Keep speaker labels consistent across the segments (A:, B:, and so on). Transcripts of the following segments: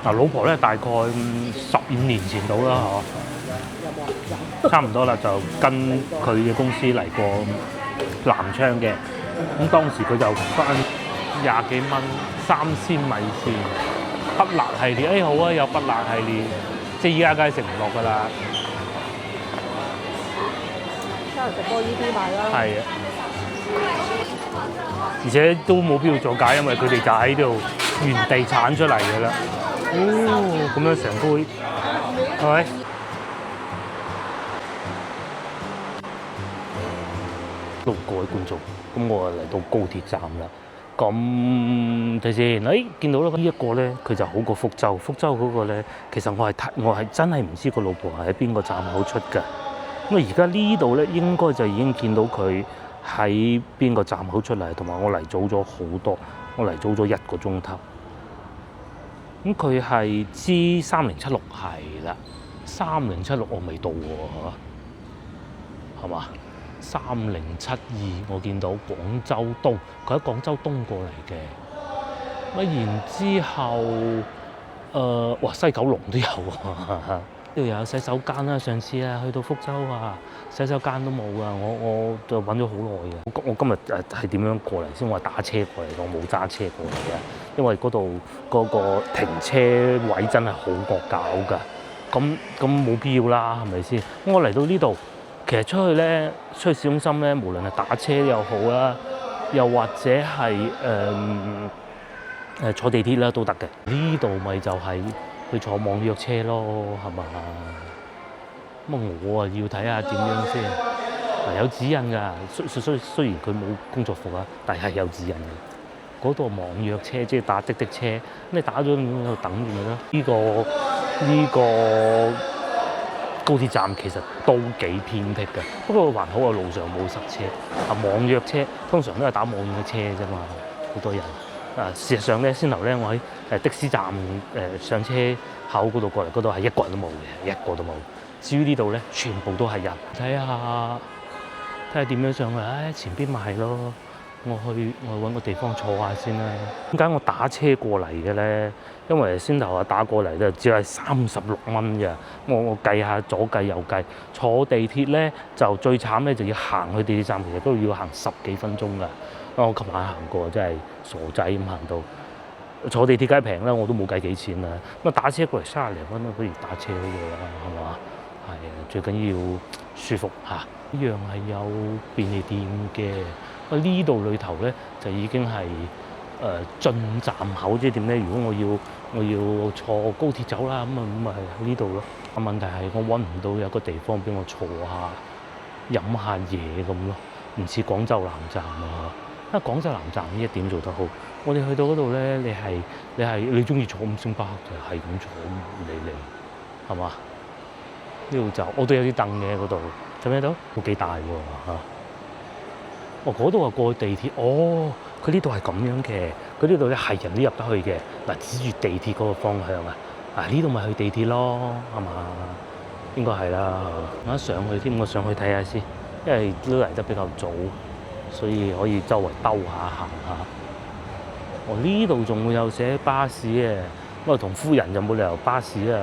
A: 嗱，老婆咧大概15年前到啦，嗬，差唔多啦，就跟佢嘅公司嚟過南昌嘅。咁當時佢就翻20幾蚊3鮮米線，不辣系列，好啊，有不辣系列，即係依家梗係食唔落㗎啦。
B: 可能食多呢啲咪啦。
A: 係啊，而且都冇必要做假，因為佢哋就喺度原地產出嚟嘅啦。哦，咁樣成杯，係咪？各位觀眾，咁我嚟到高鐵站啦。咁睇先，見到啦，呢一個咧，佢就好過福州。福州嗰個咧，其實我係真係唔知個老婆係喺邊個站口出㗎。咁而家呢度咧，應該就已經見到佢喺邊個站口出嚟，同埋我嚟早咗好多，我嚟早咗1個鐘頭。咁佢係 G3076係啦，3076我未到喎，係嘛？3072我見到廣州東，佢喺廣州東過嚟嘅。然之後，哇西九龍都有喎。呢度又有洗手間啦，上次啊去到福州啊，洗手間都冇啊，我就揾咗好耐嘅。我今日係點樣過嚟先？我係打車過嚟，我冇揸車過嚟嘅，因為嗰度嗰個停車位真係好惡搞㗎。咁冇必要啦，係咪先？我嚟到呢度，其實出去市中心咧，無論係打車又好啦，又或者係坐地鐵啦都得嘅。呢度咪就係去坐網約車咯，係嘛？咁我啊要睇下點樣先。有指引㗎，雖然佢冇工作服啊，但係有指引嘅。嗰度網約車即係打滴滴車，你打咗喺度等住咪咯。呢個高鐵站其實都幾偏僻嘅，不過還好啊，路上冇塞車。網約車通常都係打網約車啫嘛，好多人。事實上咧，先頭咧我喺的士站上車口嗰度過嚟，嗰度係一個人都冇嘅，一個都冇。至於呢度咧，全部都係人。睇下點樣上去？前邊咪係咯。我去揾個地方坐下先啦。點解我打車過嚟嘅咧？因為先頭打過嚟咧，只係36蚊嘅。我計下左計右計，坐地鐵咧就最慘咧，就要行去地鐵站，其實都要行10幾分鐘㗎。我琴晚行過，真係傻仔咁行到。坐地鐵梗係平啦，我都冇計幾錢啦。咁打車過嚟30零蚊都不如打車好過啦，係嘛？係啊，最緊要舒服嚇。呢樣係有便利店嘅。呢度裏頭咧就已經係進站口，即係點咧？如果我要坐高鐵走啦，咁咪喺呢度咯。問題係我揾唔到有個地方俾我坐下飲下嘢咁咯，唔似廣州南站啊。因為廣州南站呢一點做得好，我哋去到嗰度咧，你中意坐5星巴就係咁坐，唔理你，係嘛？呢度就我都有啲凳嘅嗰度，睇唔睇到？都幾大喎嚇！嗰度係過地鐵，佢呢度係咁樣嘅，佢呢度咧係人都入得去嘅。嗱，指住地鐵嗰個方向啊，呢度咪去地鐵咯，係嘛？應該係啦。我一上去添，我上去睇下先，因為都嚟得比較早，所以可以周圍兜下行下。呢度仲會有寫巴士嘅，不過同夫人就冇理由巴士啊，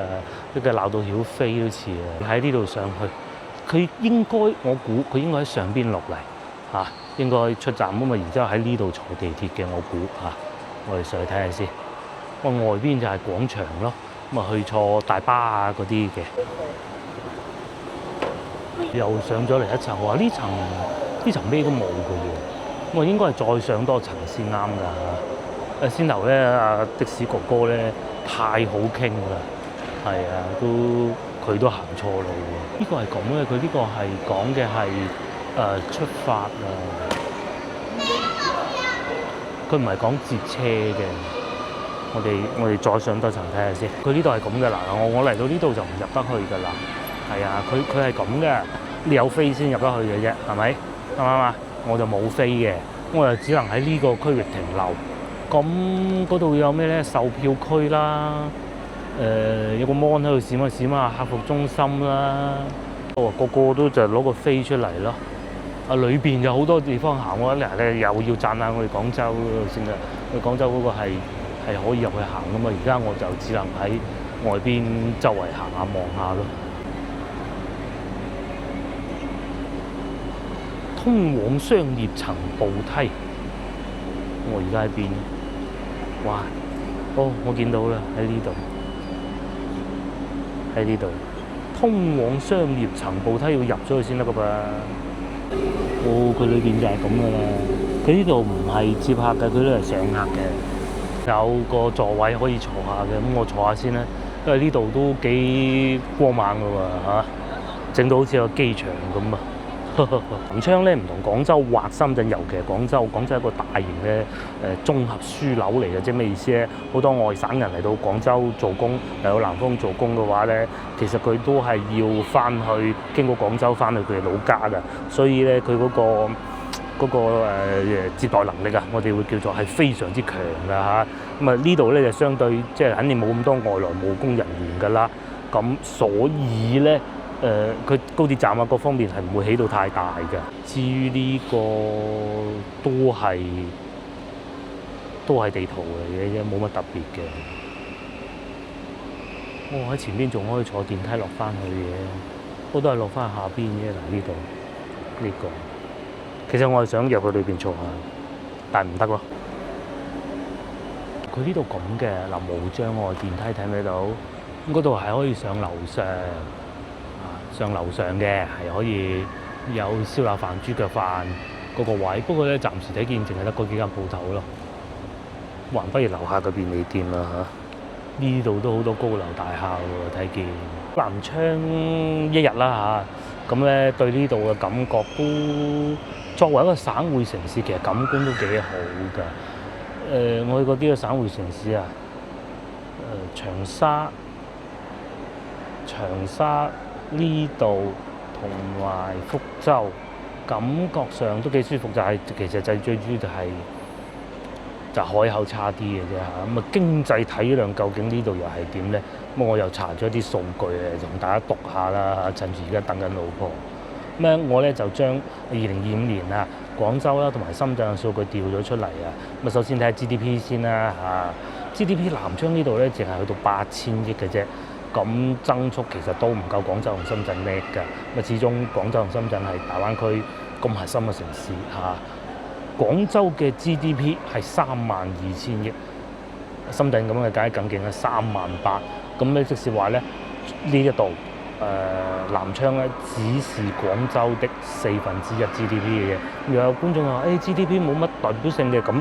A: 一個鬧到曉飛都似啊！喺呢度上去，佢應該我估佢應該喺上邊落嚟嚇。應該出站啊嘛，然之後喺呢度坐地鐵嘅，我估嚇。我哋上去睇下先。外邊就係廣場咯，咁去坐大巴啊嗰啲嘅。又上咗嚟一層，我話呢層咩都冇嘅喎。我應該係再上多層先啱㗎。先頭咧，的士哥哥咧太好傾啦，係啊，佢都行錯路喎。呢個係咁嘅，佢呢個係講嘅係。出發啊！佢唔係講截車嘅，我哋再上多層睇下先。佢呢度係咁嘅啦，我嚟到呢度就唔入得去㗎啦。係啊，佢係咁嘅，你有飛先入得去嘅啫，係咪？啱唔啱啊？我就冇飛嘅，我就只能喺呢個區域停留。咁嗰度有咩咧？售票區啦，有個 mon 喺度閃啊，客服中心啦。個個都就攞個飛出嚟咯。裏邊有好多地方行喎，又要讚下我哋廣州嗰度先啦。我哋廣州嗰個係係可以入去行噶嘛。而家我就只能喺外邊周圍行下望下咯。通往商業層步梯，我而家喺邊？哇！哦，我見到啦，喺呢度，喺呢度。通往商業層步梯要入咗去先得噶噃。哦，佢裏邊就係咁噶啦。佢呢度唔係接客嘅，佢都係上客嘅。有個座位可以坐下嘅，咁我坐下先啦。因為呢度都幾光猛噶喎嚇，整到好似個機場咁啊！南昌咧唔同廣州或深圳，尤其係廣州係一個大型嘅綜合樞紐嚟嘅，即係咩意思咧？好多外省人嚟到廣州做工，嚟到南方做工嘅話咧，其實佢都係要翻去經過廣州翻去佢哋老家㗎，所以咧佢嗰個接待能力啊，我哋會叫做係非常之強㗎嚇。咁啊呢度咧就相對即係肯定冇咁多外來務工人員㗎啦，咁所以咧。佢高鐵站啊，各方面係唔會起到太大嘅。至於呢個都係地圖嚟嘅啫，冇乜特別嘅。我喺前邊仲可以坐電梯落翻去嘅，我都係落翻下邊啫。嗱呢度呢個，其實我係想入去裏邊坐下，但係唔得咯。佢呢度咁嘅嗱，無障礙電梯睇唔睇到？咁嗰度係可以上樓上。上樓上嘅係可以有燒臘飯、豬腳飯嗰個位，不過咧暫時睇見淨係得嗰幾間鋪頭咯。還不如樓下嘅便利店啦嚇，呢度都好多高樓大廈喎，睇見。南昌一日啦嚇，咁咧對呢度嘅感覺都作為一個省會城市，其實感官都幾好㗎。我去過啲嘅省會城市啊，長沙。呢度同埋福州，感覺上都幾舒服，其實最主要就海口差啲嘅啫嚇。咁啊經濟體量究竟呢度又係點咧？咁我又查咗啲數據同大家讀下啦嚇，趁住而家等緊老婆。咁我咧就將2025年啊廣州啦同埋深圳嘅數據調咗出嚟啊。咁啊首先睇下 GDP 先啦嚇，GDP 南昌呢度咧淨係去到8000億嘅啫。咁增速其實都唔夠廣州同深圳叻㗎，咁始終廣州同深圳係大灣區咁核心嘅城市嚇。廣州嘅 GDP 係32000億，深圳咁嘅梗係更勁啦，38000。咁咧即是話咧呢一度南昌咧只是廣州的1/4 GDP 嘅嘢。又有觀眾話GDP 冇乜代表性嘅，咁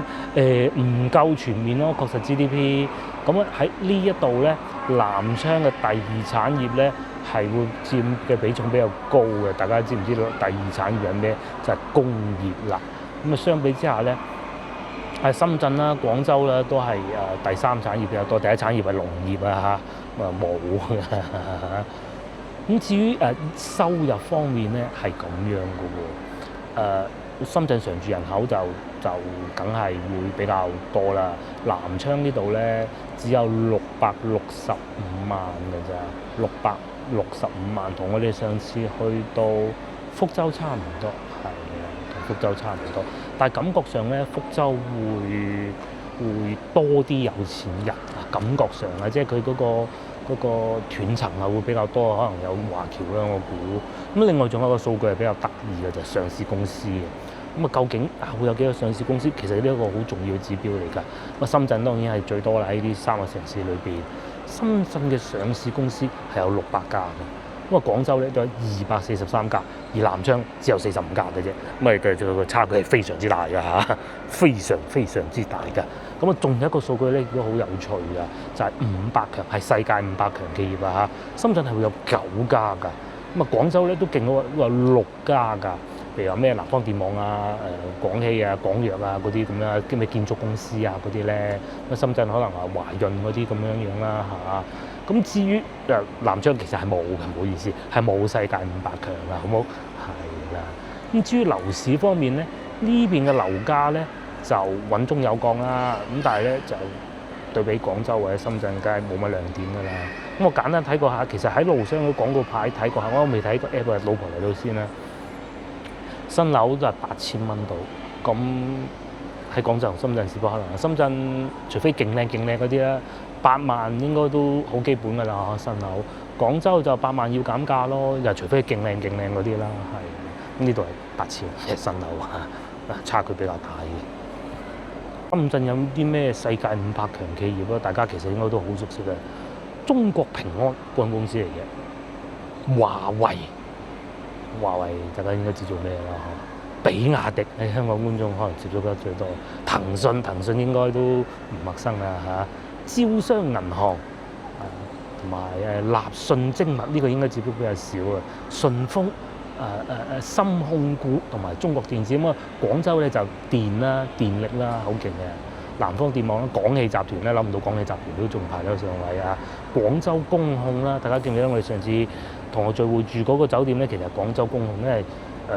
A: 唔夠全面咯，確實 GDP。咁喺呢一度咧，南昌嘅第二產業咧係會佔嘅比重比較高嘅。大家知唔知道第二產業係咩？就係工業啦。咁啊相比之下咧，喺深圳啦、廣州啦都係第三產業比較多，第一產業係農業啊嚇，冇嘅。咁至於收入方面咧係咁樣嘅喎，深圳常住人口就梗係會比較多啦。南昌呢度咧只有665萬嘅咋，665萬同我哋上次去到福州差唔多，係啊，同福州差唔多。但係感覺上咧，福州會多啲有錢人啊，感覺上啊，即係佢嗰個斷層啊會比較多，可能有華僑啦，我估。咁另外仲有一個數據係比較得意嘅，就係上市公司嘅。咁啊，究竟會有幾個上市公司？其實呢一個好重要嘅指標嚟㗎。咁深圳當然係最多啦，喺呢3個城市裏邊，深圳嘅上市公司係有600家嘅。咁啊，廣州咧都有243家，而南昌只有45家嘅啫。咁啊，佢個差距係非常之大㗎嚇，非常之大㗎。咁啊，仲有一個數據咧，都好有趣㗎，就係500強係世界500強企業啊嚇。深圳係會有9家㗎。咁啊，廣州咧都勁到話6家㗎。譬如話咩南方電網啊、廣汽啊、廣藥啊嗰啲咁樣，啲咩建築公司啊嗰啲咧，咁深圳可能話華潤嗰啲咁樣啦嚇。咁至於南昌其實係冇嘅，唔好意思，係冇世界500強㗎，好冇？係啦。咁至於樓市方面咧，呢邊嘅樓價咧就穩中有降啦。咁但係咧就對比廣州或者深圳，梗係冇乜亮點㗎啦。咁我簡單睇過下，其實喺路上嘅廣告牌睇過下，我都未睇過 app， 老婆嚟到先啦。新樓就係8000蚊度，咁喺廣州同深圳是不可能。深圳除非勁靚嗰啲啦，8萬應該都好基本㗎啦新樓。廣州就8萬要減價咯，又除非勁靚嗰啲啦，係。咁呢度係8000嘅新樓啊，差距比較大嘅。深圳有啲咩世界500強企業咧？大家其實應該都好熟悉嘅。中國平安間公司嚟嘅，華為大家應該知做咩啦？比亞迪喺香港觀眾可能接觸得最多，騰訊應該都唔陌生啦嚇。招商銀行同埋立訊精密呢個應該接觸比較少啊。順豐深控股同埋中國電子咁啊，廣州咧就電力啦，好勁嘅。南方電網啦，廣汽集團咧，諗唔到廣汽集團都仲排到上位啊！廣州工控啦，大家記唔記得我哋上次同學聚會住嗰個酒店咧？其實廣州工控咧係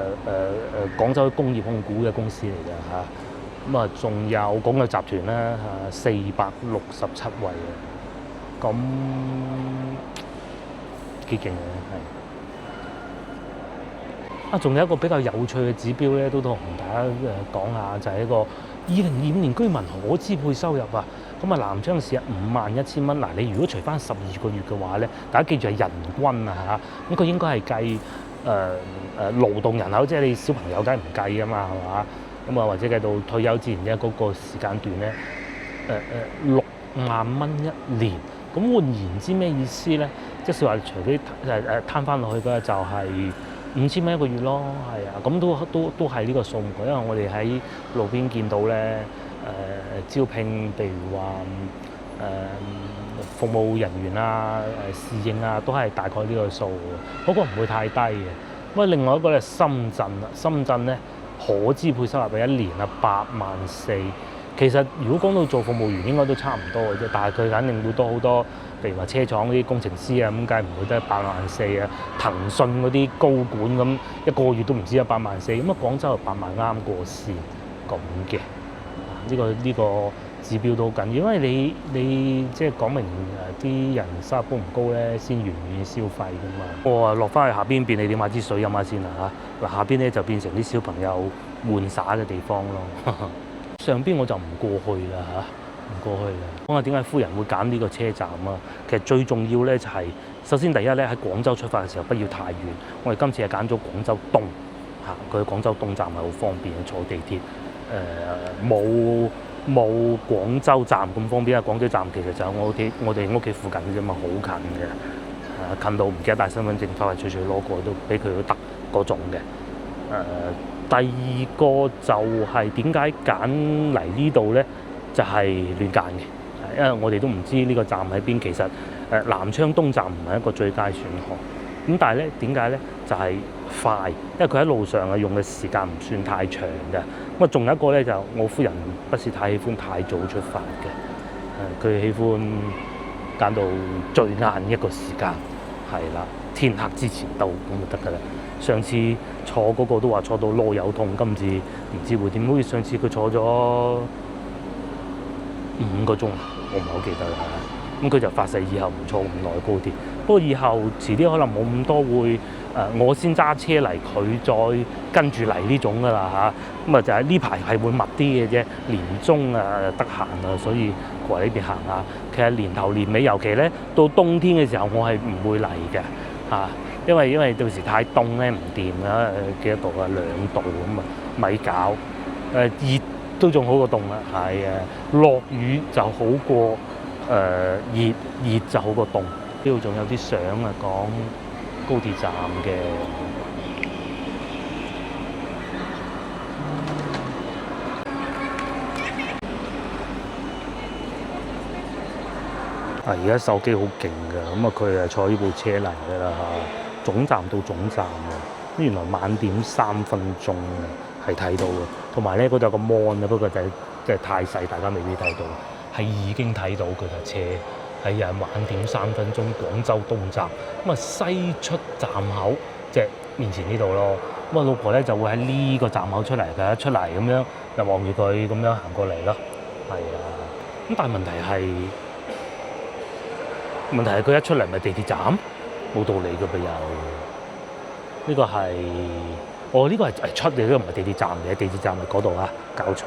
A: 廣州工業控股嘅公司嚟嘅嚇。咁啊，仲有廣汽集團咧467位嘅，咁幾勁嘅係。仲有一個比較有趣嘅指標咧，都同大家講下，就係一個2025年居民可支配收入啊。咁啊，南昌市51,000蚊。嗱，你如果除翻12個月嘅話咧，大家記住係人均啊嚇。咁佢應該係計勞動人口，即係你小朋友梗係唔計啊嘛，係嘛？咁啊，或者計到退休之前咧嗰個時間段咧，6萬蚊一年。咁換言之咩意思咧？即係話除非攤翻落去嘅就係5000蚊一個月咯，係啊，咁都係呢個數目，因為我哋喺路邊見到咧，招聘譬如話服務人員啊、侍應啊，都係大概呢個數，嗰個唔會太低嘅。咁啊，另外一個咧深圳咧可支配收入係一年84000。其實如果講到做服務員，應該都差唔多嘅啫，但係佢肯定會多好多。譬如話車廠嗰啲工程師啊，咁梗係唔會得84000啊。騰訊嗰啲高管咁一個月都唔止有84000，咁啊廣州係8萬啱過線咁嘅。呢個指標都好緊要，因為你即係講明啲人收入高唔高咧，先願意消費㗎嘛。我落翻去下邊便利店買支水飲下先啦嚇。嗱，下邊咧就變成啲小朋友玩耍嘅地方咯。上邊我就唔過去啦嚇。唔過去啦。講下點解夫人會揀呢個車站啊？其實最重要咧就係，首先第一咧喺廣州出發嘅時候不要太遠。我哋今次係揀咗廣州東嚇，佢廣州東站係好方便坐地鐵。冇廣州站咁方便啊！廣州站其實就喺我哋屋企附近嘅啫嘛，好近嘅。近到唔記得帶身份證，快脆脆攞過都俾佢都得嗰種嘅。第二個就係點解揀嚟呢度咧？就係亂揀嘅，因為我哋都唔知呢個站喺邊。其實南昌東站唔係一個最佳選項。咁但係咧點解咧？就係快，因為佢喺路上用嘅時間唔算太長嘅。咁啊，仲有一個咧就我夫人不是太喜歡太早出發嘅，佢喜歡揀到最晏一個時間，係啦，天黑之前到咁就得㗎啦。上次坐嗰個都話坐到囉柚痛，今次唔知會點？好似上次佢坐咗5個鐘，我唔係好記得啦。咁佢就發誓以後唔坐咁耐高鐵。不過以後遲啲可能冇咁多會我先揸車嚟，佢再跟住嚟呢種㗎啦嚇。咁啊就係呢排係會密啲嘅啫，年中得閒啊，所以過嚟呢邊行下。其實年頭年尾，尤其咧到冬天嘅時候，我係唔會嚟嘅嚇，因為到時太凍咧唔掂啊，幾多度啊2度咁啊，咪搞熱都仲好過凍啦，係啊，落雨就好過熱就好過凍。呢度仲有啲相啊，講高鐵站嘅。而家手機好勁㗎，咁啊佢係坐呢部車嚟㗎啦嚇，總站到總站喎。原來晚點3分鐘係睇到嘅，同埋咧嗰度有個 mon 啊，不過就係太細，大家未必睇到。係已經睇到佢架車係晚點3分鐘，廣州東站咁啊西出站口即係面前呢度咯。咁啊老婆咧就會喺呢個站口出嚟㗎，出嚟咁樣就望住佢咁樣行過嚟咯。係啊，咁但係問題係佢一出嚟咪地鐵站，冇道理㗎噃又。呢個係呢個係出嚟，呢個唔係地鐵站嚟嘅，地鐵站係嗰度啊，搞錯。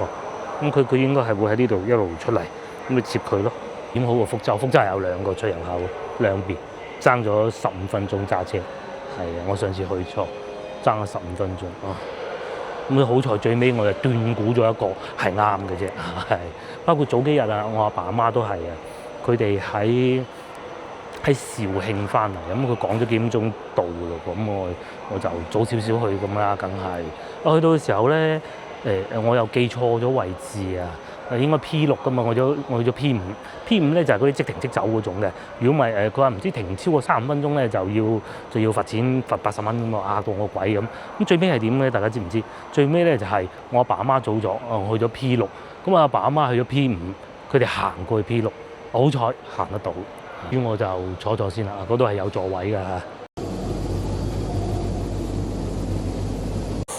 A: 咁佢應該係會喺呢度一路出嚟，咁咪接佢咯。點好過福州？福州係有2個出入口，兩邊爭咗15分鐘揸車。係啊，我上次去錯，爭咗15分鐘啊。咁好彩最尾我就斷估咗一個係啱嘅啫，係。包括早幾日啊，我阿爸阿媽都係啊，佢哋喺肇慶翻嚟，咁佢講咗幾點鐘到咯，咁我就早少少去咁啦，梗係。我去到嘅時候咧，我又記錯咗位置啊，應該 P6噶嘛，我去咗 P5 咧就係嗰啲即停即走嗰種嘅。如果唔係佢話唔知停超過35分鐘咧就要罰錢罰80蚊咁啊，嚇到我鬼咁。咁最尾係點咧？大家知唔知？最尾咧就係我阿爸阿媽早咗，去咗 P6，咁阿爸阿媽去咗 P5，佢哋行過去 P6，好彩行得到。咁我就坐先啦，嗰度係有座位㗎嚇。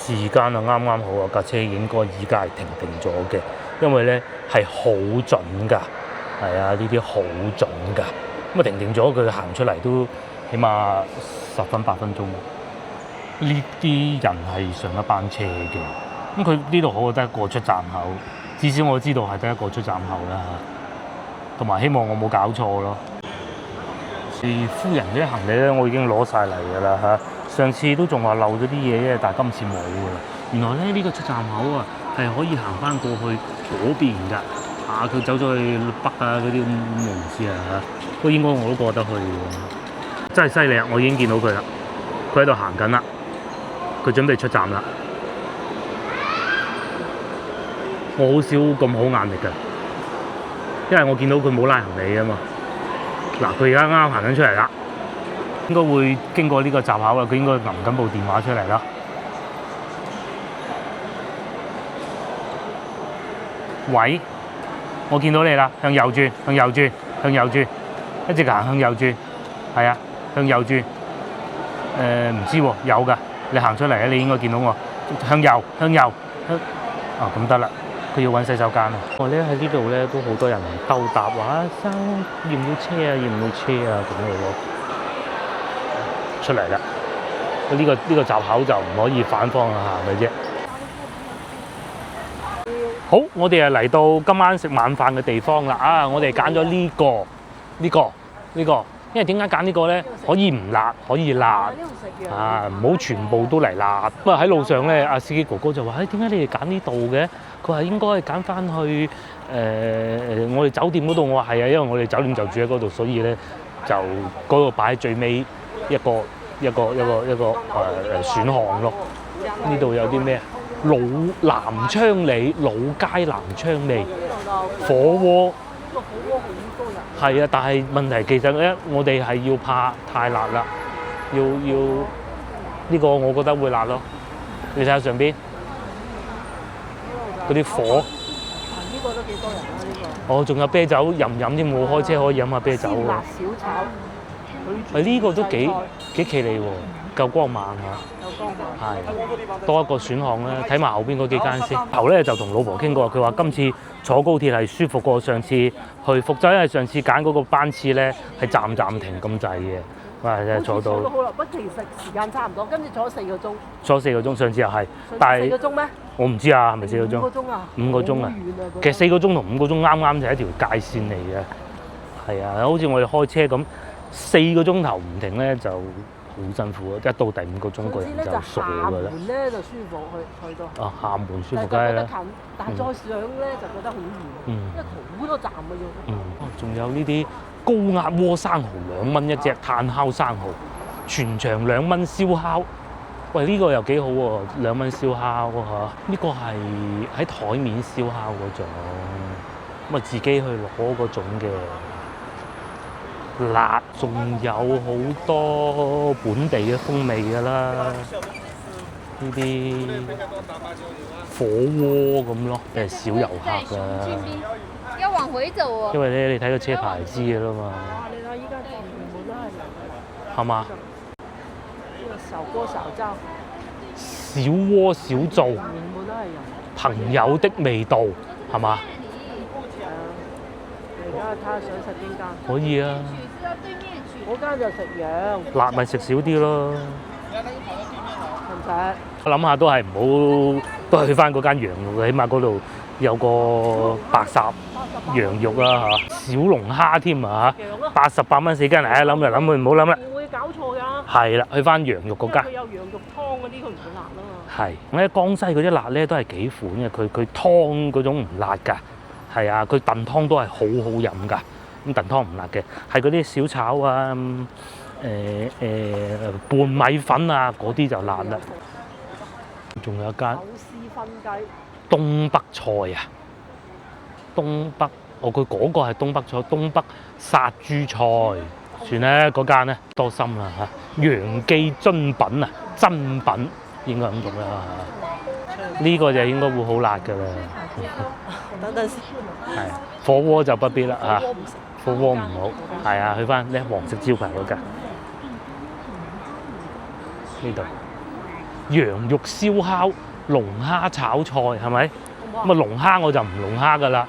A: 時間啊啱啱好啊，架車應該依家係停咗嘅，因為咧係好準㗎，係啊，呢啲好準㗎。咁啊停咗，佢行出嚟都起碼10分8分鐘。呢啲人係上一班車嘅，咁佢呢度好得一個出站口，至少我知道係得一個出站口啦。同埋希望我冇搞錯咯。夫人啲行李咧，我已經攞晒嚟㗎啦嚇。上次都仲話漏咗啲嘢啫，但係今次冇㗎啦。原來咧呢個出站口啊係可以行翻過去嗰邊㗎。佢走咗去北啊嗰啲咁，我唔知啊嚇。不過應該我都過得去㗎。真係犀利啊！我已經見到佢啦，佢喺度行緊啦，佢準備出站啦。我好少咁好眼力㗎，因為我見到佢冇拉行李啊嘛。嗱，佢而家啱啱行緊出嚟啦，應該會經過呢個閘口啦。佢應該揞緊部電話出嚟啦。喂，我見到你啦，向右轉，向右轉，向右轉，一直行向右轉，係啊，向右轉。唔知喎，有㗎，你行出嚟咧，你應該見到我。向右，向右，咁得啦。佢要揾洗手間啊！我咧喺呢度咧都好多人鬥答話，生要唔要車啊？要唔要車啊？咁嘅咯，出嚟啦！呢個閘口就唔可以反方向行嘅啫。好，我哋嚟到今晚食晚飯嘅地方啦！我哋揀咗呢個，因為點解揀呢個咧？可以唔辣，可以辣唔好全部都嚟辣。咁啊喺路上咧，阿司機哥哥就話：點解你哋揀呢度嘅？佢話應該係揀翻去我哋酒店嗰度。我話係啊，因為我哋酒店就住喺嗰度，所以咧就嗰度擺喺最尾一個選項咯。呢度有啲咩？南昌里老街南昌里火鍋。係啊，但係問題其實咧，我哋係要怕太辣啦，要呢個我覺得會辣咯。你睇下上邊嗰啲火。呢個都幾多人啊！呢個。仲有啤酒飲添，我開車可以飲下啤酒喎。辣小炒。呢個都幾企理喎，夠光猛嚇。夠光猛。係。多一個選項咧，睇埋後邊嗰幾間先。頭咧就同老婆傾過，佢話今次坐高鐵係舒服過上次去福州，因為上次揀嗰個班次咧係站停咁滯嘅。哇！真係坐到。坐到好耐，不過其實時間差唔多，跟住坐咗4個鐘。坐4個鐘，上次又係。但係4個鐘咩？我唔知啊，係咪4個鐘？5個鐘啊！5個鐘啊！其實4個鐘同5個鐘啱啱就係一條界線嚟嘅。係啊，好似我哋開車咁，4個鐘頭唔停咧就好辛苦啊！一到第5個鐘個人就傻㗎啦。廈門咧就舒服去到。廈門舒服梗係啦。但係再上咧就覺得好遠，因為好多站嘅要。仲有呢啲高壓鍋生蠔2蚊一隻，炭烤生蠔，全場2蚊燒烤。喂，呢個又幾好喎，2蚊燒烤嚇。呢個係喺台面燒烤嗰種，咁啊自己去攞嗰種嘅。辣，仲有好多本地嘅風味㗎啦，呢啲火鍋咁咯，少遊客㗎。
B: 要往回走喎。
A: 因為咧，你睇個車牌知㗎啦嘛。
B: 你睇依家全部都係人。
A: 係嘛？
B: 呢個小鍋小灶。
A: 小鍋小灶。全
B: 部都係人。
A: 朋友的味道係嘛？
B: 而家睇下想食邊間？
A: 可以啊。
B: 嗰間就食羊。
A: 辣咪食少啲咯。
B: 唔使。
A: 我諗下都係唔好，都係去翻嗰間羊肉，起碼嗰度有個白烚羊肉啊嚇，小龍蝦添啊嚇，88蚊4斤，諗嚟諗去唔好諗啦。
B: 唔會搞錯㗎。
A: 係啦，去翻羊肉嗰間。
B: 佢有羊肉湯嗰啲，佢唔會辣啊嘛。
A: 係，我喺江西嗰啲辣咧都係幾款嘅，佢湯嗰種唔辣㗎，係啊，佢燉湯都係好好飲㗎。咁燉湯唔辣嘅，係嗰啲小炒啊、拌米粉啊嗰啲就辣啦。仲有一間
B: 手撕分雞。
A: 東北菜啊，東北，佢嗰個係東北菜，東北殺豬菜，算啦，嗰間咧多心啦嚇，楊記珍品啊，珍品應該咁讀啦嚇，呢個就應該會好辣㗎啦。
B: 等等先。
A: 係火鍋就不必啦嚇，火鍋唔好，係啊，去翻呢黃色招牌嗰間呢度，羊肉燒烤、龍蝦炒菜係咪？咁啊龍蝦我就唔龍蝦㗎啦，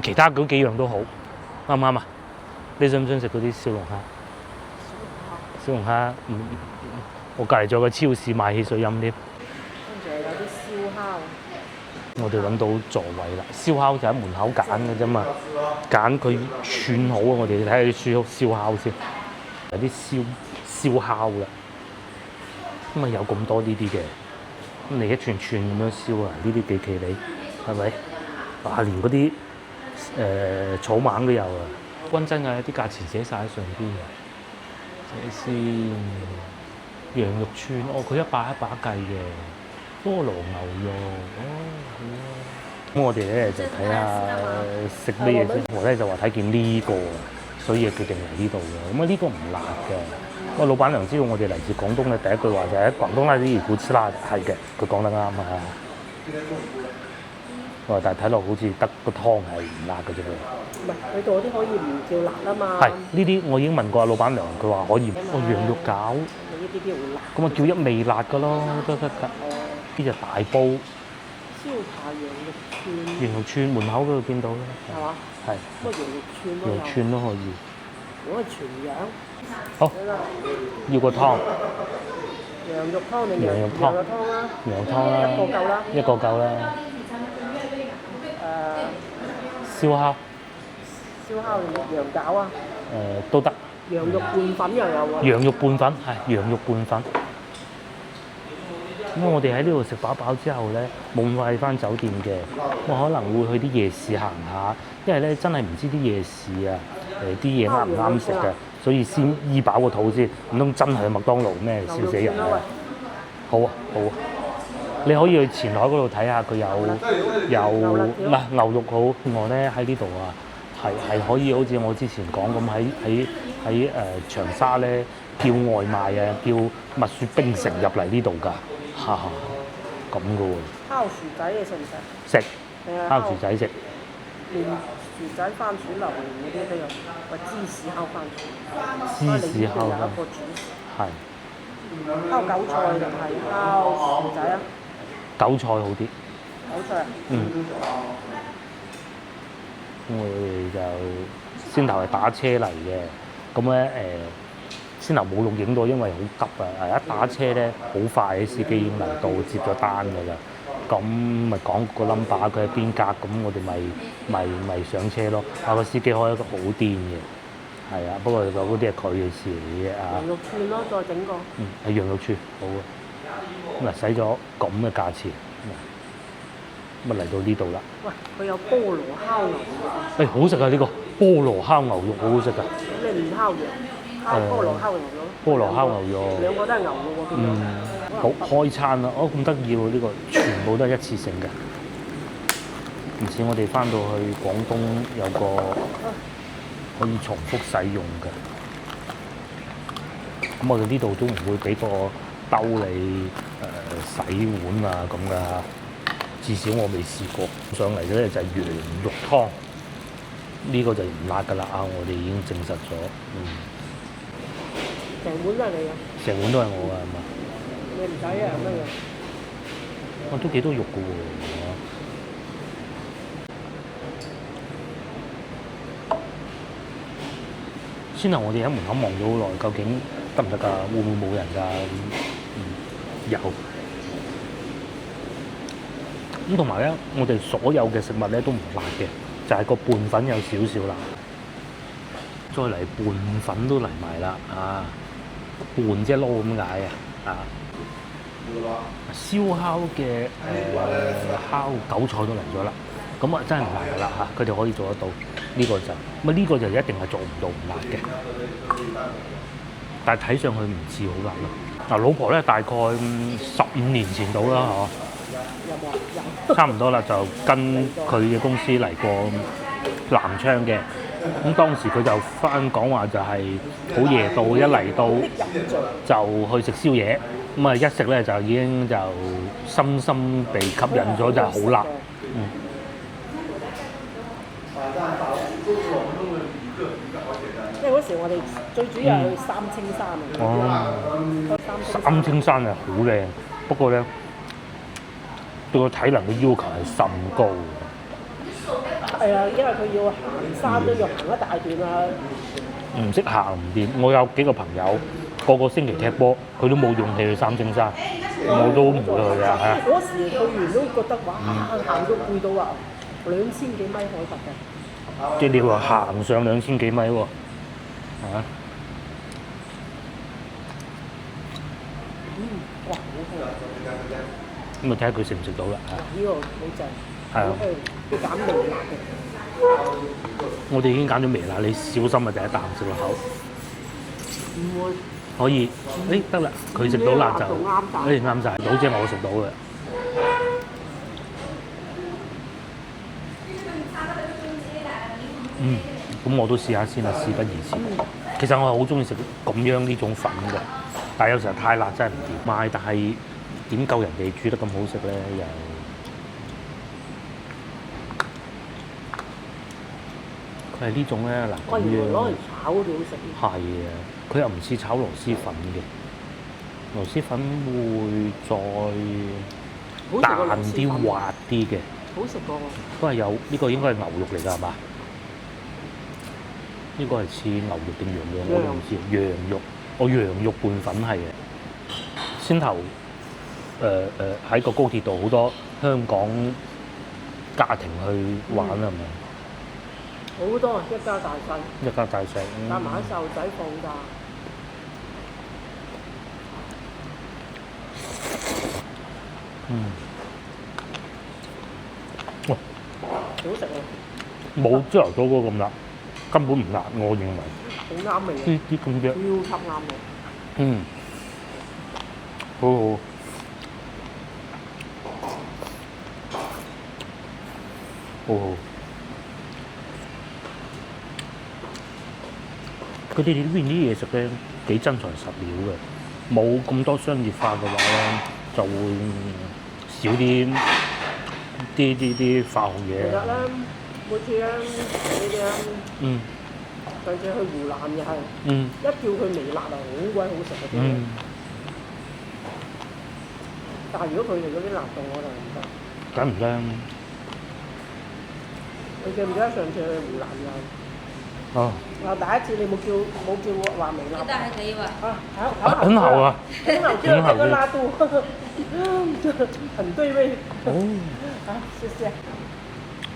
A: 其他嗰幾樣都好，啱唔啱啊？你想唔想食嗰啲小龍蝦？小龍蝦，我隔離仲有個超市賣汽水飲添。
B: 跟住有啲燒烤。
A: 我哋揾到座位啦，燒烤就喺門口揀嘅啫嘛，揀佢串好啊！我哋睇下啲燒烤先，有啲燒烤啦，咁啊有咁多呢啲嘅，咁你一串串咁樣燒啊，呢啲幾企理，係咪？啊，連嗰啲草蜢都有啊，均真嘅啲價錢寫晒喺上邊嘅，睇先，羊肉串，佢一把計嘅。菠蘿牛肉，咁我哋咧就睇下食咩嘢先。我咧就話睇見呢個，所以決定嚟呢度嘅。咁啊呢個唔辣嘅。咁啊老闆娘知道我哋嚟自廣東嘅第一句話就係廣東辣啲而不吃辣，係嘅，佢講得啱啊。我話但係睇落好似得個湯係唔辣嘅啫。
B: 唔係，佢度嗰啲可以唔叫辣啊嘛。
A: 係呢啲我已經問過老闆娘，佢話可以。羊肉餃，
B: 呢啲會辣。
A: 咁啊叫一味辣嘅咯，得㗎。呢隻大煲
B: 燒扒羊肉串。
A: 羊肉串門口嗰度見到啦，
B: 係嘛？
A: 係。
B: 乜羊肉串都有。
A: 羊肉串都可以。
B: 如果係全羊。
A: 好。要個湯。
B: 羊肉湯定
A: 羊肉湯啦。羊肉湯啦。
B: 一個夠啦。
A: 一個夠啦。燒烤。
B: 燒烤定羊餃啊？
A: 都得。
B: 羊肉拌粉又有喎。
A: 羊肉拌粉係羊肉拌粉。咁我哋喺呢度食飽之後咧，冇咁快翻酒店嘅，我可能會去啲夜市行下，因為咧真係唔知啲夜市啊，啲嘢啱唔啱食嘅，所以先醫飽個肚先，唔通真係去麥當勞咩？笑死人啊！好啊，你可以去前海嗰度睇下，佢有牛肉好。另外咧喺呢度啊，係可以好似我之前講咁喺長沙咧叫外賣啊，叫蜜雪冰城入嚟呢度㗎。嚇咁嘅喎！
B: 烤薯仔你食唔食？
A: 食烤薯仔食。
B: 連薯仔、番薯、榴蓮嗰啲都有，或芝士烤番薯。
A: 芝士烤番薯。係。
B: 烤韭菜定係烤薯仔啊？
A: 韭菜好啲。
B: 韭菜。
A: 咁我哋就先頭係打車嚟嘅，咁咧先頭冇錄影到，因為好急啊！一打車咧，好快，司機已經嚟到接咗單㗎啦。咁咪講個 number，佢喺邊格，咁我哋咪上車咯。個司機開一個好癲嘅，係啊，不過嗰啲係佢嘅事嚟嘅啊。
B: 羊肉串咯，再整個。
A: 係羊肉串，好啊。咁啊，使咗咁嘅價錢，咁啊嚟到呢度啦。
B: 喂，佢有菠蘿烤牛肉。
A: 好食啊！呢個菠蘿烤牛肉好好食㗎。
B: 你唔烤羊？菠蘿烤牛肉。
A: 菠蘿烤牛肉。
B: 兩個都係牛肉喎。
A: 好開餐啦！咁得意喎，呢個全部都係一次性嘅，唔似我哋翻到去廣東有個可以重複使用嘅。咁我哋呢度都唔會俾個兜你洗碗啊咁噶，至少我未試過。上嚟咧就係羊肉湯，呢個就唔辣㗎啦啊！我哋已經證實咗，
B: 成碗都係你啊！
A: 成碗都係我㗎，係嘛？
B: 你唔使啊，乜嘢？
A: 我都幾多肉㗎喎。先頭我哋喺門口望咗好耐，究竟得唔得㗎？會唔會冇人㗎？有。咁同埋咧，我哋所有嘅食物咧都唔辣嘅，就係個拌粉有少少辣。再嚟拌粉都嚟埋啦，拌即係撈咁解啊！燒烤嘅烤韭菜都嚟咗啦，咁啊真係唔辣㗎啦嚇，佢哋可以做得到呢個就，咁呢個就一定係做唔到唔辣嘅，但係睇上去唔似好辣咯。嗱，老婆咧大概15年前到啦嗬，
B: 有冇啊？有。
A: 差唔多啦，就跟佢嘅公司嚟過南昌嘅。咁當時佢就翻講話就係好夜到，一嚟到就去食宵夜，咁啊一食咧就已經就深深被吸引咗，就係好辣。
B: 因為嗰時我哋最主要係去三清山啊。
A: 三清山係好靚，不過咧對個體能嘅要求係甚高。
B: 係啊，因為佢要行山都要行一大段啊。
A: 唔識行唔掂，我有幾個朋友個個星期踢波，佢都冇勇氣去三清山，我都唔會去啊。
B: 嗰時去完都覺得哇，行到攰到啊，2000幾米海拔嘅。
A: 即係你話行上2000幾米喎，
B: 哇，好香！
A: 咁啊睇下佢食唔食到啦嚇。
B: 呢個好正。
A: 係啊，
B: 要減微辣嘅。
A: 我哋已經揀咗微辣，你小心啊！第一啖食落口。
B: 唔會。
A: 可以，得啦，佢食到辣就啱晒，好似我食到嘅。咁我都試下先啦，事不宜遲。其實我係好中意食咁樣呢種粉嘅，但係有時候太辣真係唔掂。賣，但係點夠人哋煮得咁好食咧？又佢係呢種咧嗱，咁樣
B: 攞嚟炒都好食。
A: 係啊，佢又唔似炒螺絲粉嘅，螺絲粉會再彈啲、滑啲嘅。
B: 好食過喎。
A: 都係有呢個應該係牛肉嚟㗎係嘛？呢個係似牛肉定羊肉我都唔知。羊肉，羊肉拌粉係嘅。先頭喺個高鐵度好多香港家庭去玩係咪？
B: 好多一家大細。
A: 一家大細。
B: 帶埋啲細路仔放假。
A: 哇！
B: 好食啊！
A: 冇朝頭早嗰個咁辣，根本唔辣，我認為。
B: 好啱味啊！
A: 啲咁嘅。
B: 超級啱味。
A: 好好。好好。佢哋呢邊啲嘢食咧幾真材實料嘅，冇咁多商業化嘅話咧，就會少啲化學嘢。
B: 其實咧，每次咧，你哋咧，上次去湖南又係，一叫佢微辣啊，好鬼好食嗰啲嘢。但係如果佢哋嗰啲辣度，我就唔得。
A: 梗唔得。
B: 你記唔記得上次去湖南又？第一次你冇叫話微辣。但係可以喎。
A: 很好啊。
B: 很好，就那個辣度，很對味。謝謝。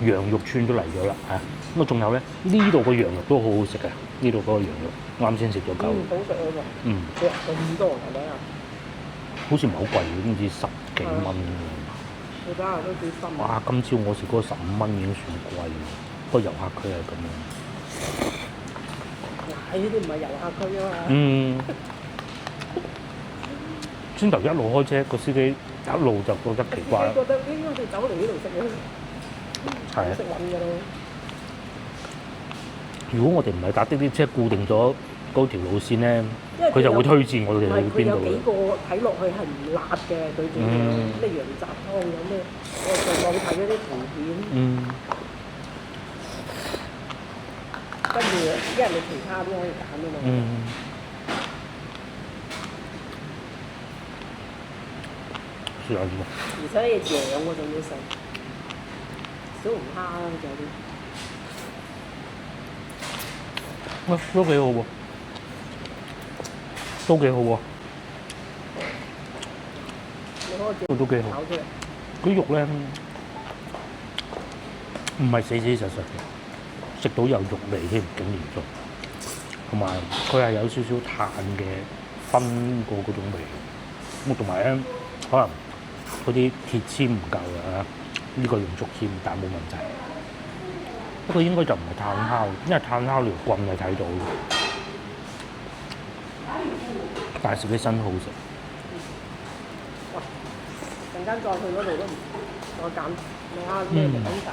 A: 羊肉串都嚟咗啦嚇，咁啊仲有咧呢度個羊肉都好好食嘅，呢度嗰個羊肉啱先食咗嚿。
B: 好食啊喎。咁多係咪啊？
A: 好似唔係好貴嘅，唔知10幾蚊。
B: 你睇下都幾深。
A: 哇！今朝我食嗰個15蚊已經算貴，個遊客區係咁樣。
B: 嗱，呢啲唔係遊客區啊嘛。
A: 先頭一路開車，個司機一路就覺得奇怪。
B: 覺得應該係走嚟呢度食嘅。係啊。食穩㗎咯。
A: 如果我哋唔係搭的士車固定咗嗰條路線咧，佢就會推薦我哋去邊度。
B: 佢有幾個睇落去係唔辣嘅，對住咩羊雜湯有咩？我上網睇嗰啲圖片。跟住一人你其他都可以揀啊嘛。
A: 是啊，
B: 而且羊我仲要食，小龍蝦啦，仲有啲。
A: 都幾好喎，都幾好喎。都幾好。佢肉咧唔係死死實實嘅，食到有肉味添，竟然仲，同埋佢係有少少炭嘅燻過嗰種味。咁同埋咧，可能嗰啲鐵籤唔夠啊，呢個用竹籤，但係冇問題。不過應該就唔係炭烤，因為炭烤條棍係睇到嘅，但係食起身好食。
B: 陣間再去嗰度都唔再揀，你睇下咩嚟咁揀，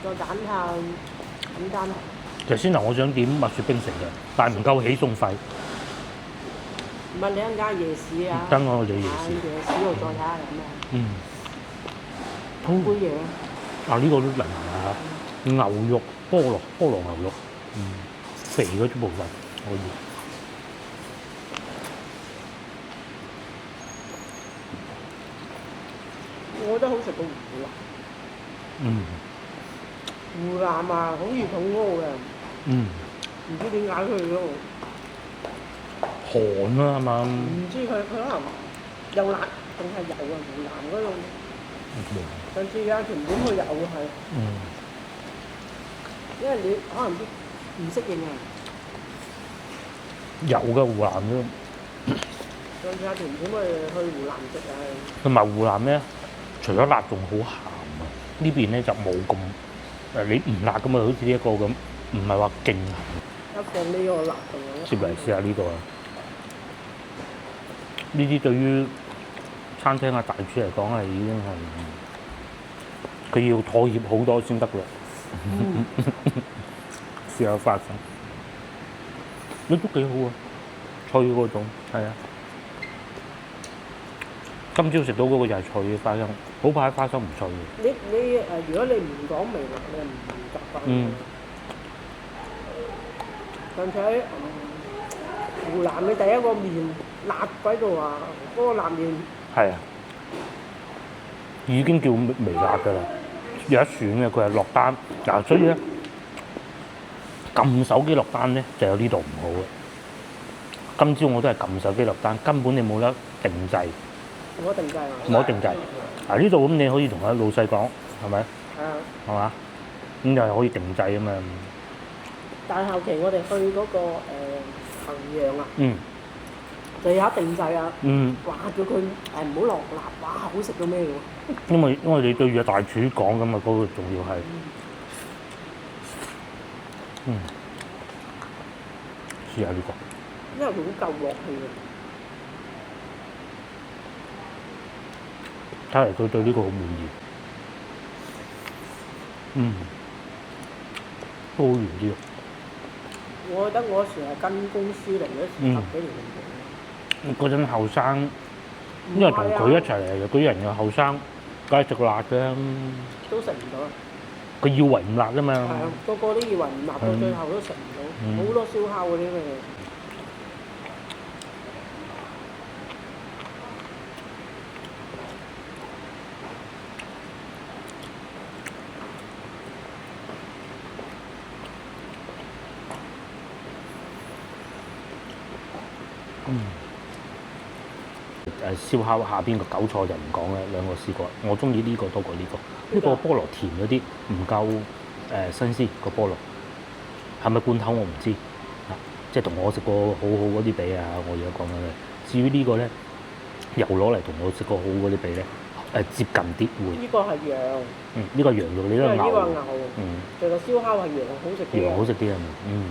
B: 再揀下午間。
A: 頭先嗱，我想點蜜雪冰城嘅，但係唔夠起餸費。
B: 唔係你一間夜市啊？
A: 等我哋夜市。
B: 夜市度再睇下有咩。
A: 好
B: 杯嘢。
A: 啊！呢個都能啊！牛肉菠蘿牛肉，肥嗰啲部分可以。
B: 我覺得好食過湖南。湖南啊，好易肚屙嘅。唔知點解佢嗰度
A: 寒啊嘛。
B: 唔知佢可能又辣定係油啊？湖南嗰度。上次有條片佢油係。因為你可能啲唔適應啊。
A: 油嘅湖南咯。
B: 上次有條片我哋去湖南食啊。
A: 同埋湖南咧，除咗辣仲好鹹啊！呢邊咧就冇咁你唔辣咁啊，好似呢一個咁，唔係話勁鹹。
B: 一放呢個辣同樣。
A: 接嚟試下呢個啊！呢啲對於餐廳嘅大廚嚟講係已經係佢要妥協好多先得啦。試下花生，都幾好啊！脆嗰種係啊。今朝食到嗰個就係脆嘅花生，好怕花生唔脆嘅。
B: 你如果你唔講微辣，你唔習慣。上次喺湖南嘅第一個麵辣鬼度啊，嗰個辣麵。係啊，
A: 已經叫微辣㗎啦，有得選嘅，佢係落單嗱，所以咧撳手機落單咧就有呢度唔好嘅。今朝我都係撳手機落單，根本你冇得定製。
B: 冇得定製啊！
A: 冇得定製。嗱呢度咁你可以同阿老細講，係咪？
B: 係啊。係
A: 嘛？咁就係可以定製啊嘛。
B: 但係後期我哋去嗰個衡陽啊，就有一定製啊。話叫佢唔好落辣，哇好食到咩喎？
A: 因為你對住大廚講咁啊，嗰個仲要係。試下呢個。
B: 因為佢好夠鑊氣嘅。
A: 睇嚟佢對呢個好滿意。都好原啲。
B: 我覺得我嗰時係跟公司嚟嘅，10幾年嚟嘅。
A: 嗰陣後生，因為同佢一齊嚟嘅，嗰啲人又後生，梗係食辣嘅。
B: 都食唔到。
A: 佢以為唔辣啫嘛。係
B: 啊，個個都以為唔辣，到最後都食唔到，好多燒烤嗰啲味。
A: 燒烤下邊個韭菜就唔講啦，兩個試過，我中意呢個多過呢個。呢個菠蘿甜咗啲，唔夠新鮮個菠蘿。係咪罐頭我唔知，即係同我食過好好嗰啲比啊，我而家講緊嘅。至於呢個咧，又攞嚟同我食過好嗰啲比咧，接近啲會。
B: 呢個係羊。
A: 呢個羊肉，你都係牛。
B: 呢個牛。其實燒烤係羊好食啲。
A: 羊好食啲啊！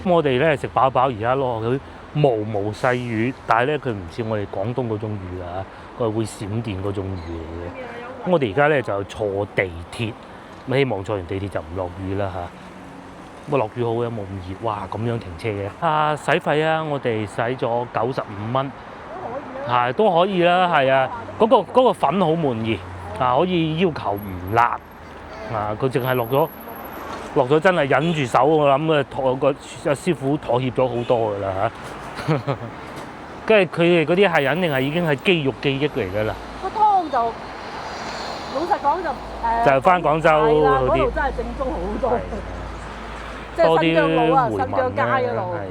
A: 咁我哋咧食飽飽，而家攞佢毛細魚，但係咧佢唔似我哋廣東嗰種魚啊，佢係會閃電嗰種魚嚟嘅。咁我哋而家咧就坐地鐵，咁希望坐完地鐵就唔落雨啦嚇。咁落雨好嘅，冇咁熱。哇，咁樣停車嘅。使費啊，我哋使咗95蚊。係都可以啦，係啊。嗰個粉好滿意啊，可以要求唔辣啊，佢淨係落咗真係忍住手，我諗個師傅妥協咗好多㗎啦嚇。跟住佢哋嗰啲係肯定係已經係肌肉記憶嚟㗎啦。
B: 個湯就老實講就
A: 係翻廣州嗰
B: 度真係正宗好多。即係新疆路啊，新疆街嗰度。係
A: 啊。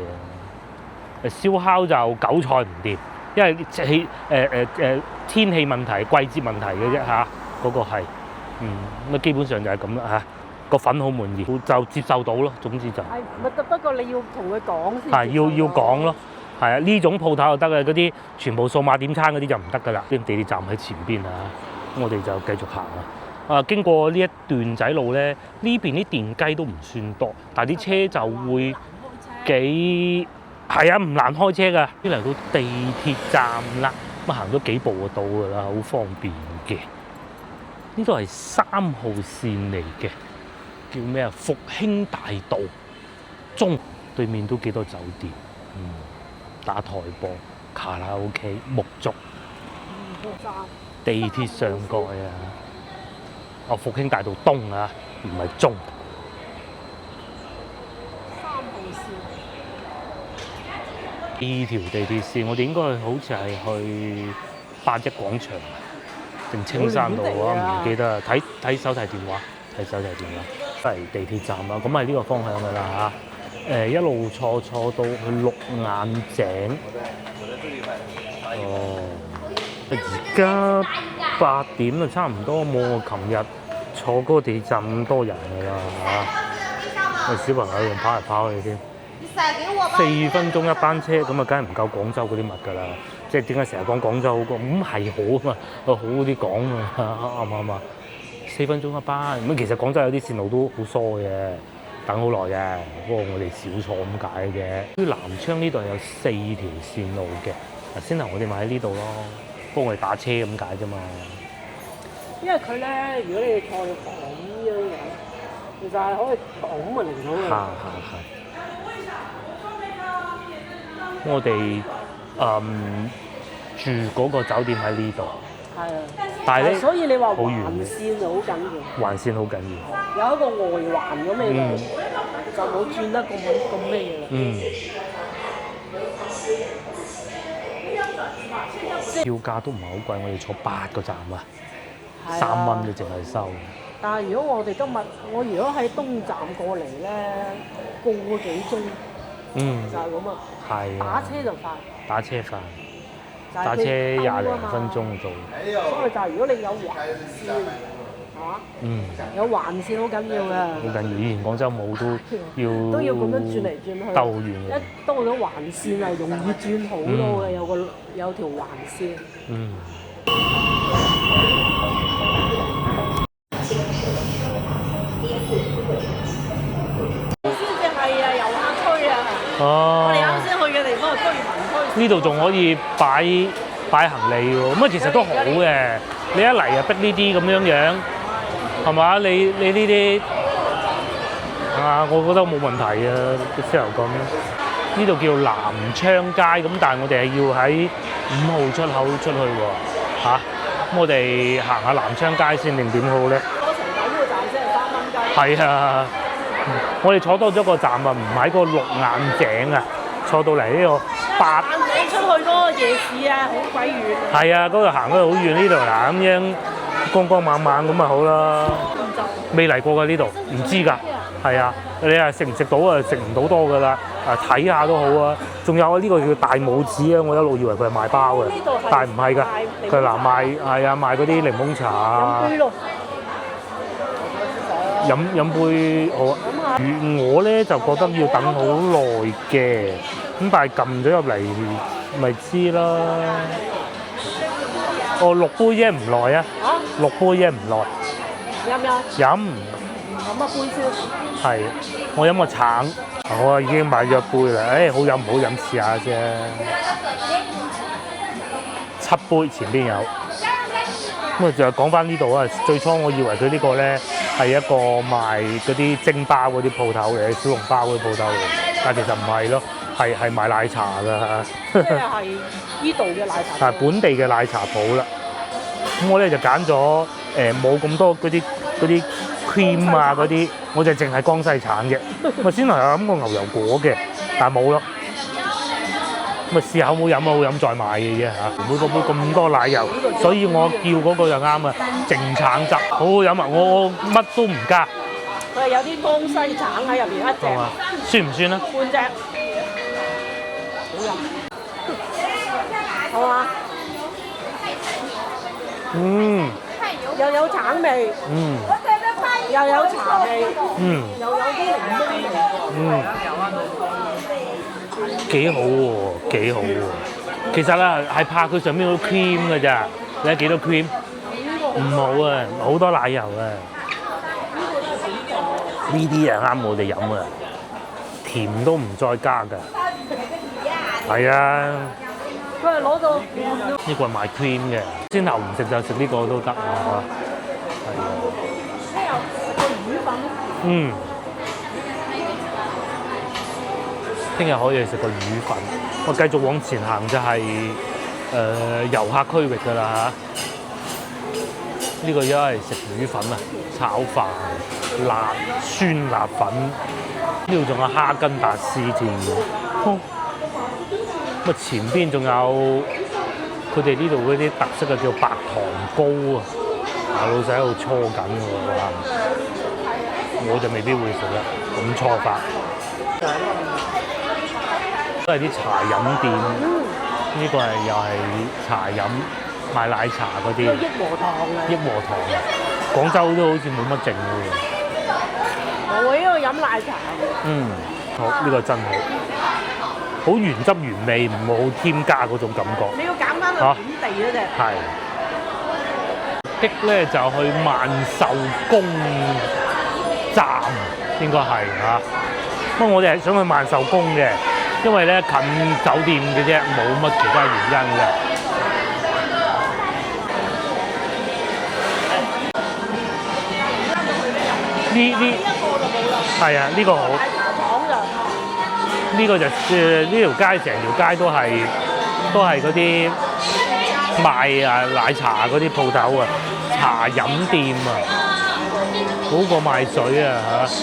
A: 燒烤就韭菜唔掂，因為天氣問題、季節問題嘅啫嚇，嗰個係。咁基本上就係咁啦嚇。個粉好滿意，就接受到咯。總之就係
B: 不過你要同佢講先。
A: 係要講咯。係啊，呢種鋪頭就得嘅，嗰啲全部數碼點餐嗰啲就唔得㗎啦。啲地鐵站喺前邊啊，我哋就繼續行啊。經過呢一段仔路咧，呢邊啲電雞都唔算多，但係啲車就會幾係啊，唔難開車㗎。啲嚟到地鐵站啦，咁行咗幾步就到㗎啦，好方便嘅。呢度係3號線嚟嘅，叫咩啊？復興大道中對面都幾多酒店，打台波、卡拉 OK、沐足、地鐵上蓋啊！復興大道東啊，唔係中。
B: 3號線。
A: 呢條地鐵線，我哋應該好似係去8一廣場定青山道啊，唔記得啦。睇手提電話，都係地鐵站啦。咁係呢個方向㗎啦嚇。一路坐到去綠眼井。而家8點啦，差唔多冇我琴日坐嗰個地鐵站咁多人㗎啦嚇。小朋友仲跑嚟跑去添。4分鐘一班車，咁啊，梗係唔夠廣州嗰啲密㗎啦。即係點解成日講廣州好過？咁係好啊嘛，好啲講啊，啱唔啱啊？4分鐘一班，咁其實廣州有啲線路都好疏嘅，等好耐嘅。不過我哋少坐咁解嘅。南昌呢度有4條線路嘅，先頭我哋買喺呢度咯，幫我哋打車咁解啫嘛。
B: 因為佢咧，如果你坐到咁樣嘅，其實係可以咁啊嚟到嘅。係。
A: 我哋住嗰個酒店喺呢度，
B: 係啊，
A: 但係咧，
B: 所以你話
A: 環
B: 線就好緊要，
A: 環線好緊要，
B: 有一個外環咁嘅就冇轉得咁咩嘅啦。
A: 票價都唔係好貴，我哋坐8個站啊，3蚊就淨係收。
B: 但係如果我哋今日如果喺東站過嚟咧，個幾鐘，就係咁啊。係打車就快，
A: 打車快，打車20零分鐘到。
B: 所以就係如果你有環線，係嘛？有環線好緊要嘅。
A: 好緊要，以前廣州冇都要
B: 咁樣轉嚟轉去。
A: 兜好遠嘅。
B: 一到咗環線係容易轉好多嘅，有條環線。我哋啱先去嘅地方係居民區，
A: 呢度仲可以擺行李喎，咁其實都好嘅。你一嚟啊逼呢啲咁樣，係嘛？你呢啲我覺得冇問題啊，啲油咁。呢度叫南昌街，咁但係我哋係要喺5號出口出去喎，咁我哋行下南昌街先定點好咧？
B: 坐成9個站先係3蚊雞。
A: 係啊。我哋坐多咗個站啊，唔喺個綠眼井啊，坐到嚟呢個8。眼井出去嗰個夜市啊，好鬼遠。係啊，嗰度行嗰度好遠，呢度嗱咁樣光光猛猛咁咪好啦。未嚟過㗎呢度，唔知㗎。係啊，你係食唔食到啊？食唔到多㗎啦。睇下都好啊。仲有呢個叫大拇指啊，我一路以為佢係賣包嘅，但係唔係㗎。佢嗱賣嗰啲檸檬茶啊。飲杯好啊！我咧就覺得要等好耐嘅，咁但係撳咗入嚟咪知啦。6杯啫，唔耐啊！6杯啫，唔耐。飲唔飲？飲。飲乜杯先？係，我飲個橙，我已經買咗一杯啦。好飲唔好飲試下啫。7杯前邊有。咁就講翻呢度啊！最初我以為佢呢個咧係一個賣嗰啲蒸包嗰啲鋪頭嚟，小籠包嗰啲鋪頭嚟，但其實唔係咯，係賣奶茶㗎。
B: 即係呢度嘅奶茶。係
A: 本地嘅奶茶鋪啦。咁我咧就揀咗冇咁多嗰啲 cream 啊嗰啲，我就淨係江西橙嘅。咁先頭有飲過牛油果嘅，但係冇咯。咁試下好唔好飲啊？好飲再買嘅啫嚇。每個杯咁多奶油，所以我叫嗰個就啱啊！淨橙汁，好好飲啊！我乜都唔加。
B: 佢係有啲江西橙喺入邊一隻。
A: 酸唔酸啊？
B: 半隻。好飲。好嘛？又有橙味，又有茶味，又有啲檸檬味，
A: 幾好喎，幾好喎。其實啊，係怕佢上面嗰啲 cream 㗎咋，你睇幾多 cream？唔好啊，好多奶油啊。呢啲啊啱我哋飲啊，甜都唔再加㗎。係啊。
B: 佢係攞到
A: 呢個係賣 cream 嘅，先頭唔食就食呢個都得啊。係啊。
B: 即係有個魚粉。
A: 聽日可以食個魚粉。我繼續往前行就係遊客區域㗎啦嚇。呢個因為食魚粉啊，炒飯、酸辣粉，呢度仲有哈根達斯添。咁啊前邊仲有佢哋呢度嗰啲特色嘅叫白糖糕啊，老細喺度搓緊喎，我就未必會食啦，咁搓法。都係啲茶飲店，呢個係又係茶飲賣奶茶嗰啲。益和堂啊！益和堂，廣州都好似冇乜剩喎。
B: 我呢度飲奶茶。
A: 好，呢個真好，好原汁原味，唔好添加嗰種感覺。
B: 你要揀翻個本地嗰隻。
A: 係。激咧就去萬壽宮站，應該係嚇。不過我哋係想去萬壽宮嘅。因為咧近酒店嘅啫，冇乜其他原因嘅。呢係啊，呢個好。奶茶廠就呢個就呢條街成條街都係嗰啲賣奶茶嗰啲鋪頭啊，茶飲店啊，好過賣水啊嚇。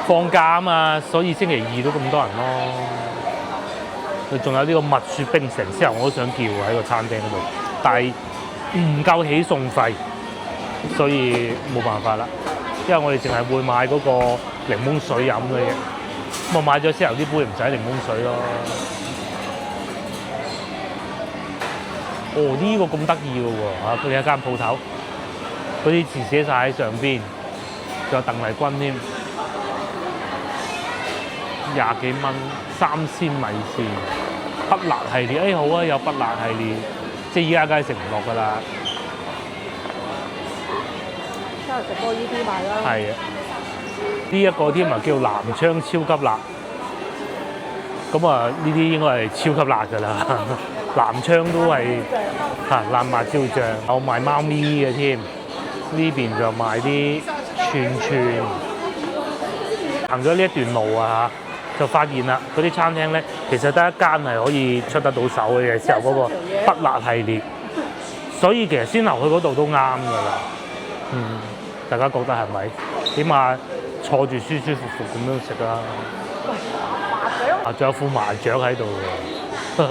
A: 放假啊嘛，所以星期二都咁多人咯。佢仲有呢個蜜雪冰城，之後我都想叫喺個餐廳嗰度，但係唔夠起餸費，所以冇辦法啦。因為我哋淨係會買嗰個檸檬水飲嘅啫。咁我買咗之後啲杯唔使檸檬水咯。哦，呢個咁得意嘅喎嚇，佢哋有間鋪頭，嗰啲字寫晒喺上邊，仲有鄧麗君添。20幾蚊3鮮米線，不辣系列，好啊，有不辣系列，即係依家梗係食唔落㗎啦。
B: 真係食過呢啲賣啦。
A: 係啊，呢一個添啊叫南昌超級辣，咁啊呢啲應該係超級辣㗎啦。南昌都係辣麻椒醬，有賣貓咪嘅添，呢邊就賣啲串。行咗呢一段路啊就發現啦，嗰啲餐廳咧，其實得一間係可以出得到手嘅，之後嗰個不辣系列，所以其實先留去嗰度都啱㗎啦。大家覺得係咪？起碼坐住舒舒服服咁樣食啦。麻雀，仲有副麻雀喺度喎。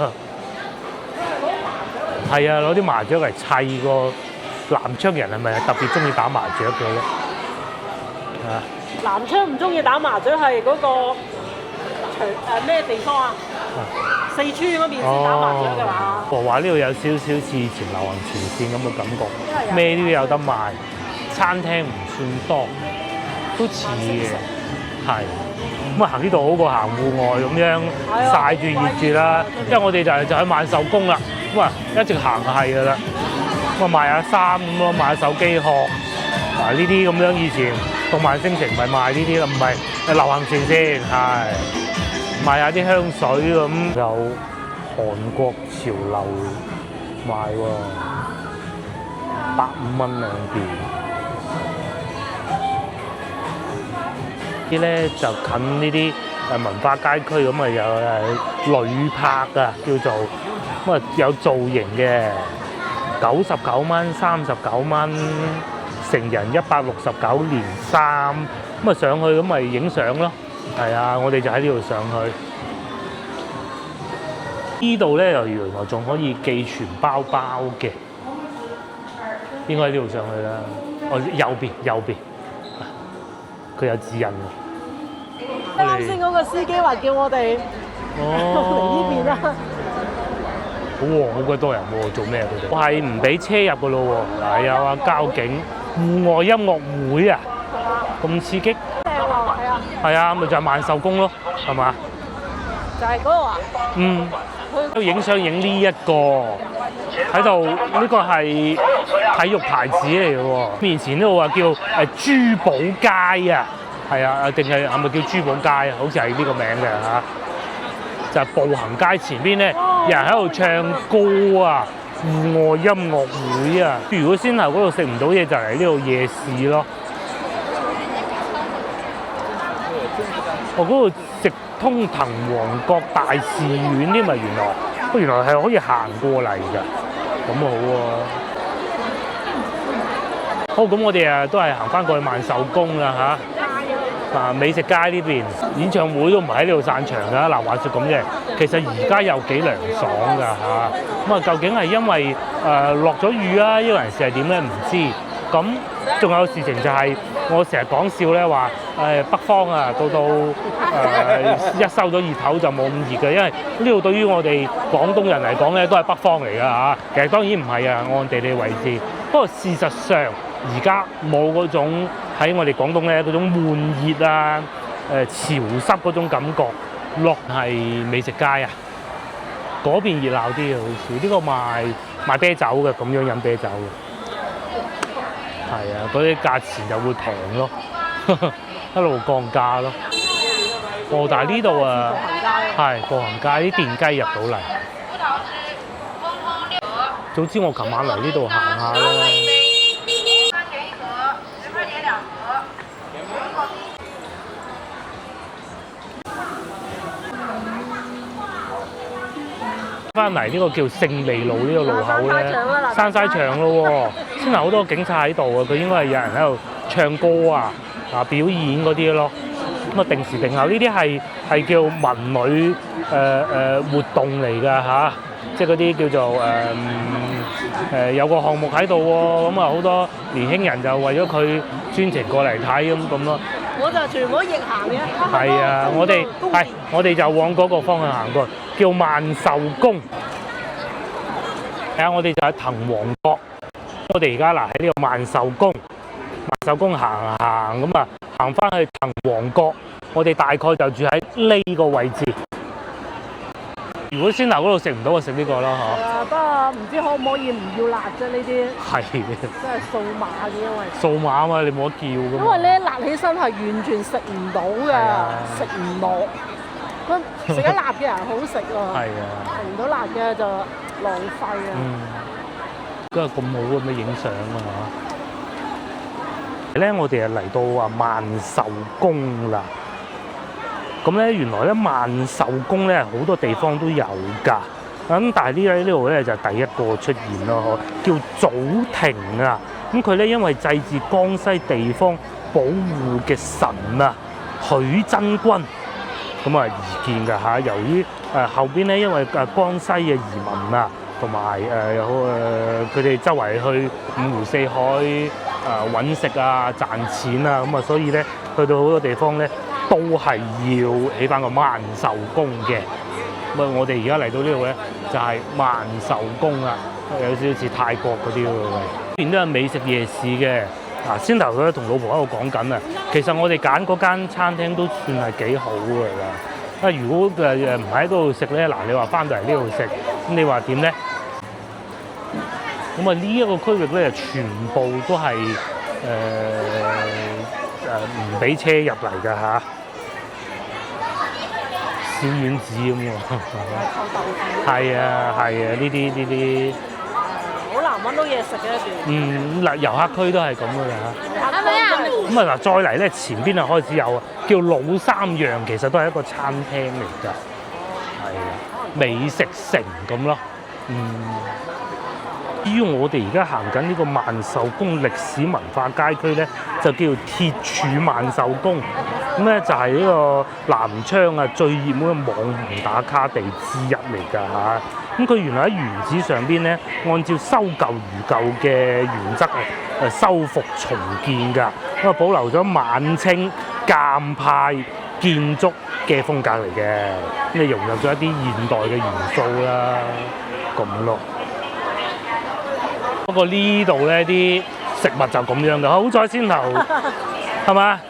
A: 係啊，攞啲麻雀嚟砌個南昌人係咪特別中意打麻雀嘅咧？
B: 南昌唔中意打麻雀係嗰個咩地方啊？四川嗰邊先打麻雀㗎嘛？
A: 我話呢度有少少似以前流行前線咁嘅感覺，咩都有得賣，餐廳唔算多，都似嘅，係。咁啊行呢度好過行戶外咁樣曬住熱住啦，因為我哋就喺萬壽宮啦，咁啊一直行就係㗎啦。咁啊賣下衫咁咯，賣下手機殼，呢啲咁樣以前動漫星城咪賣呢啲啦，唔係流行前線係。賣下啲香水咁，有韓國潮流賣喎，150蚊2件。啲咧就近呢啲文化街區咁啊，有旅拍啊叫做，咁啊有造型嘅，99蚊、39蚊，成人169連衫，咁啊上去咁咪影相咯。係啊，我哋就喺呢度上去。呢度咧又原來仲可以寄存包包嘅，應該喺呢度上去啦。哦，右邊，佢有指引嘅。
B: 啱先嗰個司機話叫我哋嚟呢邊啦。
A: 好鬼多人喎，做咩佢哋？我係唔俾車入噶咯喎，嗱有啊交警戶外音樂會啊，咁刺激！
B: 正喎，係啊。
A: 係啊，咪就係萬壽宮咯，係嘛？
B: 就係嗰個啊。
A: 嗯，都影相影呢一個喺度，呢個係體育牌子嚟嘅喎。面前呢度話叫珠寶街啊，係啊，定係咪叫珠寶街啊？好似係呢個名嘅嚇。就係步行街前邊咧，有人喺度唱歌啊，戶外音樂會啊。如果先頭嗰度食唔到嘢，就嚟呢度夜市咯。我嗰度直通藤王角大士院添啊，原來係可以行過嚟㗎，咁好喎。好，咁我哋都係行翻過去萬壽宮啦嚇。美食街呢邊演唱會都唔係喺呢度散場㗎。嗱，話説咁啫，其實而家有幾涼爽㗎嚇。咁啊，究竟係因為落咗雨啊，呢個人士係點咧？唔知。咁仲有事情就係、我成日講笑咧話北方啊，到一收咗熱頭就冇咁熱嘅，因為呢度對於我哋廣東人嚟講咧都係北方嚟㗎嚇。其實當然唔係啊，按地理位置。不過事實上而家冇嗰種喺我哋廣東咧嗰種悶熱啊、潮濕嗰種感覺。落係美食街啊，嗰邊熱鬧啲啊，好似呢個賣啤酒嘅，咁樣飲啤酒嘅。係啊，嗰啲價錢就會平咯，一路降價咯。哦，但係呢度啊，係步行街啲電雞入到嚟。早知我琴晚嚟呢度行下啦。翻嚟呢個叫勝利路呢個路口咧，閂晒場咯喎，先係好多警察喺度啊！佢應該係有人喺度唱歌啊、表演嗰啲咯。咁啊定時定候呢啲係叫文旅活動嚟㗎嚇，即係嗰啲叫做有個項目喺度喎，咁啊好多年輕人就為咗佢專程過嚟睇咁咯。
B: 我就全部逆行嘅。
A: 係啊，我哋就往嗰個方向行過去，叫萬壽宮。係啊，我哋就喺藤王角。我哋而家嗱喺呢個萬壽宮，行咁啊，行翻去藤王角。我哋大概就住喺呢個位置。如果先頭嗰度食唔到，就食呢個啦嚇。
B: 不過唔知可唔可以唔要辣啫？呢啲
A: 係
B: 真係數碼嘅，因為
A: 數碼啊嘛，你冇得叫㗎嘛。
B: 因為咧辣起身係完全食唔到㗎，食唔落。咁食得辣嘅人好食啊，
A: 係啊，
B: 食唔到辣嘅就浪費啊。
A: 今日咁好咁樣影相啊嚇！咧我哋啊嚟到萬壽宮啦。咁咧原來咧萬壽宮咧好多地方都有㗎。咁但係呢度咧就係第一個出現咯，叫祖庭啊。咁佢咧因為祭祀江西地方保護嘅神啊許真君，咁啊而建㗎嚇。由於後邊咧因為江西嘅移民啊，同埋佢哋周圍去五湖四海揾食啊賺錢啊，咁啊所以咧去到好多地方咧都係要起翻個萬壽宮嘅。咁我哋而家嚟到呢度咧，就係萬壽宮啊，有少少似泰國嗰啲喎。呢邊都有美食夜市嘅。先頭佢同老婆喺度講緊啊，其實我哋揀嗰間餐廳都算係幾好㗎啦。如果唔喺嗰度食咧，你話翻到嚟呢度食，咁你話點咧？咁呢一個區域咧，全部都係唔俾車入嚟㗎嚇。小丸子咁喎，係啊，呢啲
B: 好難揾到嘢食嘅一段。
A: 遊客區都係咁㗎啦。咁再嚟咧，前邊開始有叫老三樣，其實都係一個餐廳嚟㗎。係啊，美食城咁咯。至於我哋而家行緊呢個萬壽宮歷史文化街區咧，就叫鐵柱萬壽宮。咁咧就係呢個南昌最熱門嘅網紅打卡地之一嚟㗎嚇。咁佢原來喺原址上邊咧，按照修舊如舊嘅原則修復重建㗎，咁保留咗晚清鑑派建築嘅風格嚟嘅，咁你融入咗一啲現代嘅元素啦。咁咯。不過呢度咧啲食物就咁樣嘅，好在先頭係嘛？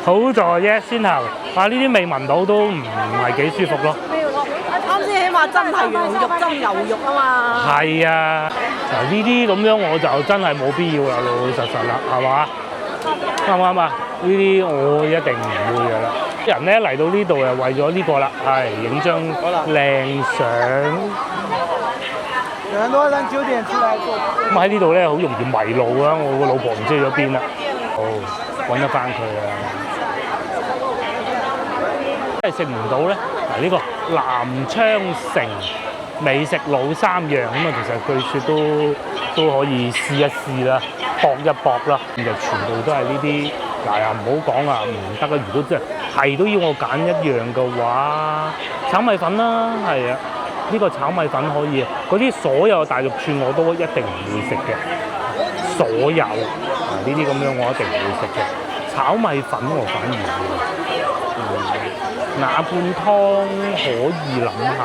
A: 好在啫先頭，啊呢啲味聞到都唔係幾舒服咯。
B: 啱先起碼真係羊肉真牛肉啊嘛。
A: 係啊，嗱呢啲咁樣我就真係冇必要啦，老老實實啦，係嘛？啱唔啱啊？呢啲我一定唔會嘅啦。啲人咧嚟到呢度就為咗呢個啦，係影張靚相。
C: 有很多人9點出來做。
A: 咁喺呢度咧好容易迷路啊！我個老婆唔知去咗邊啦。好，揾得翻佢啊！真係食唔到咧。嗱呢個南昌城美食老三樣咁啊，其實據說都可以試一試啦，搏一搏啦。咁就全部都係呢啲。嗱又唔好講啊，唔得啊！如果真係都要我揀一樣嘅話，炒米粉啦，係啊，呢個炒米粉可以。嗰啲所有大肉串我都一定唔會食嘅，所有呢啲咁樣我一定唔會食嘅。炒米粉我反而會，鴨罐湯可以諗下，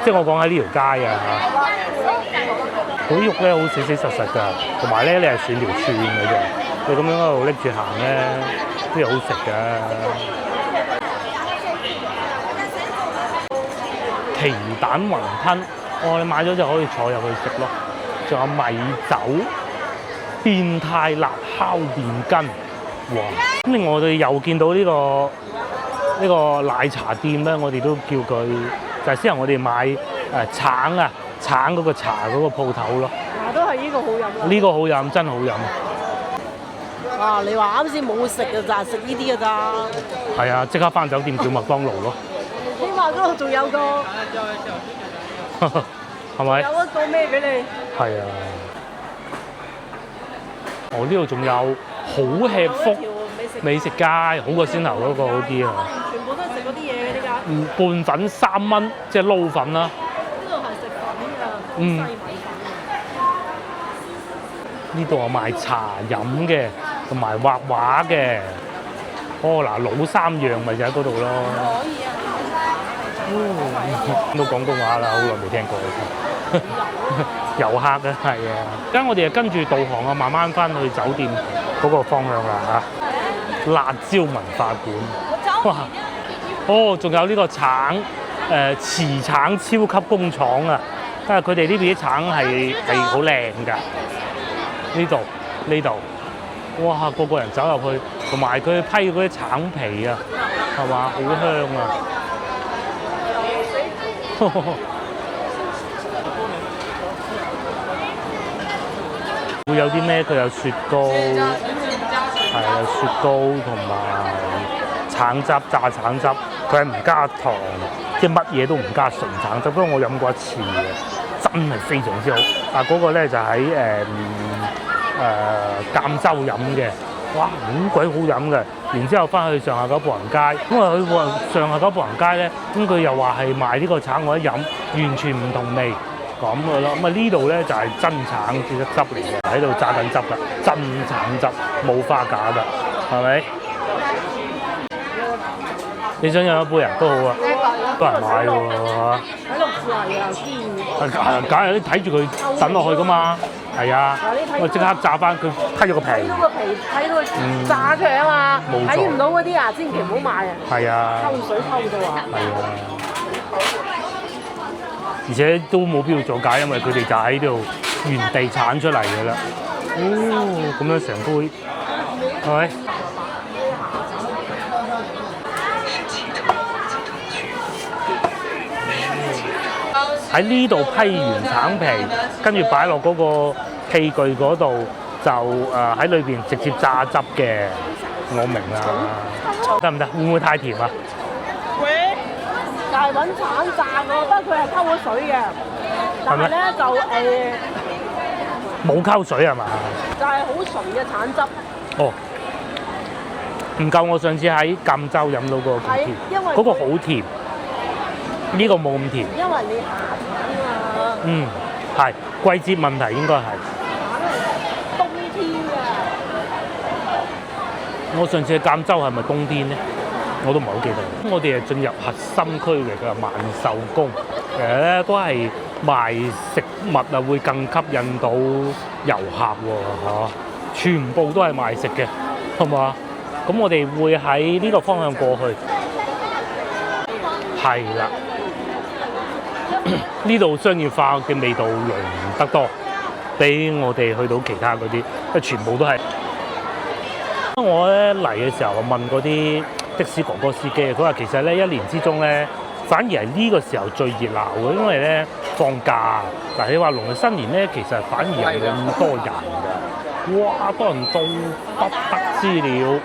A: 即係我講喺呢條街啊嚇，嗰啲肉咧好死死實實㗎，同埋咧你係選條串嘅啫。你咁樣喺度拎住行咧，都有好食㗎。奇蛋雲吞，你買咗就可以坐入去食咯。仲有米酒、變態辣烤電筋，哇！咁另外我哋又見到呢個奶茶店咧，我哋都叫佢就係先頭我哋買橙嗰個茶嗰個鋪頭咯。
B: 都係呢個好飲。
A: 呢個好飲，真好飲。
B: 哇！你話啱先冇食㗎咋，食呢啲㗎咋？
A: 係啊，即刻返酒店叫麥當勞咯。
B: 起碼嗰度仲有個
A: 係咪？
B: 有一個咩俾你？
A: 係啊。呢度仲有好吃福美食街，好過先頭嗰個好啲啊。
B: 全部都係食嗰啲嘢嘅呢家。
A: 拌粉3蚊，即係撈粉啦。
B: 呢度係食粉㗎，西米粉。
A: 呢度有賣茶飲嘅，同埋畫畫嘅。嗱，老三樣咪就喺嗰度咯。
B: 可以啊。
A: 講到廣東話啦，好耐冇聽過。遊客啊，係啊。而家我哋就跟住導航啊，慢慢翻去酒店嗰個方向啦嚇。辣椒文化館。哇！仲有呢個橙慈橙超級工廠啊！因為佢哋呢邊啲橙係好靚㗎。呢度，哇！個人走入去，同埋佢批嗰啲橙皮啊，係嘛？好香啊！會有啲咩？佢有雪糕，係有雪糕同埋橙汁、榨橙汁。佢係唔加糖，即係乜嘢都唔加純橙汁。不過我飲過一次嘅，真係非常之好。嗰個咧就喺贛州飲嘅，哇，好鬼好飲嘅。然之後翻去上下九步行街，因為去上下九步行街咧，咁佢又話係賣呢個橙，我一飲完全唔同味咁嘅咯。咁呢度咧就係真橙汁嚟嘅，喺度榨緊汁㗎，真橙汁冇花假㗎，係咪？你想飲一杯啊？都好啊，多人買喎嚇。
B: 喺綠樹係啊，堅。
A: 梗係你睇住佢等落去㗎嘛，係啊。我即刻炸翻佢，批咗個皮。
B: 睇到個皮，睇到佢炸出嚟啊嘛。睇唔到嗰啲啊，千祈唔好買啊。
A: 係啊。
B: 溝水溝到啊。
A: 係啊。而且都冇必要做假，因為佢哋就喺度原地產出嚟㗎啦。咁樣成杯，係咪？喺呢度批完橙皮，跟住擺落嗰個器具嗰度，就喺裏邊直接榨汁嘅。我明啦，得唔得？會唔會太甜啊？
B: 會，就係揾橙榨喎，不過佢係溝咗水嘅，但係咧就
A: 冇溝水係嘛？
B: 就係好純嘅橙汁。
A: 哦，唔夠我上次喺贛州飲到個咁甜，嗰個好甜，呢個冇咁甜。
B: 因為你夏天啊嘛。
A: 係季節問題應該係。
B: 冬天㗎。
A: 我上次喺贛州係咪冬天咧？我都唔係好記得。咁我哋係進入核心區嚟嘅萬壽宮，其實咧都係賣食物啊，會更吸引到遊客喎，全部都係賣食嘅，係嘛？咁我哋會喺呢個方向過去，係啦。呢度商業化嘅味道濃得多，比我哋去到其他嗰啲，因為全部都係。我咧嚟嘅時候，我問嗰啲的士哥哥司機，佢話其實咧一年之中咧，反而係呢個時候最熱鬧嘅，因為咧放假。嗱，你話農曆新年咧，其實反而係冇咁多人㗎。哇，多人到不得之了，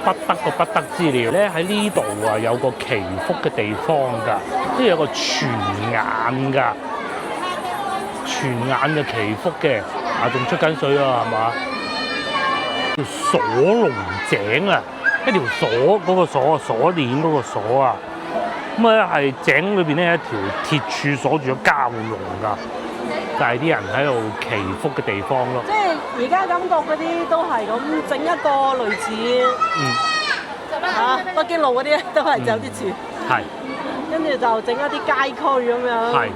A: 不得個不得之了咧！喺呢度啊，有個祈福嘅地方㗎，呢度有個全眼㗎，全眼嘅祈福嘅，啊仲出緊水啊，係嘛？條鎖龍井啊，一條鎖嗰個鎖鎖鏈嗰個鎖啊，咁啊係井裏邊咧一條鐵柱鎖住咗蛟龍㗎，就係啲人喺度祈福嘅地方咯。
B: 即係而家感覺嗰啲都係咁整一個類似北京路嗰啲咧，都係有啲似。
A: 係。
B: 跟住就整一啲街區咁樣。係。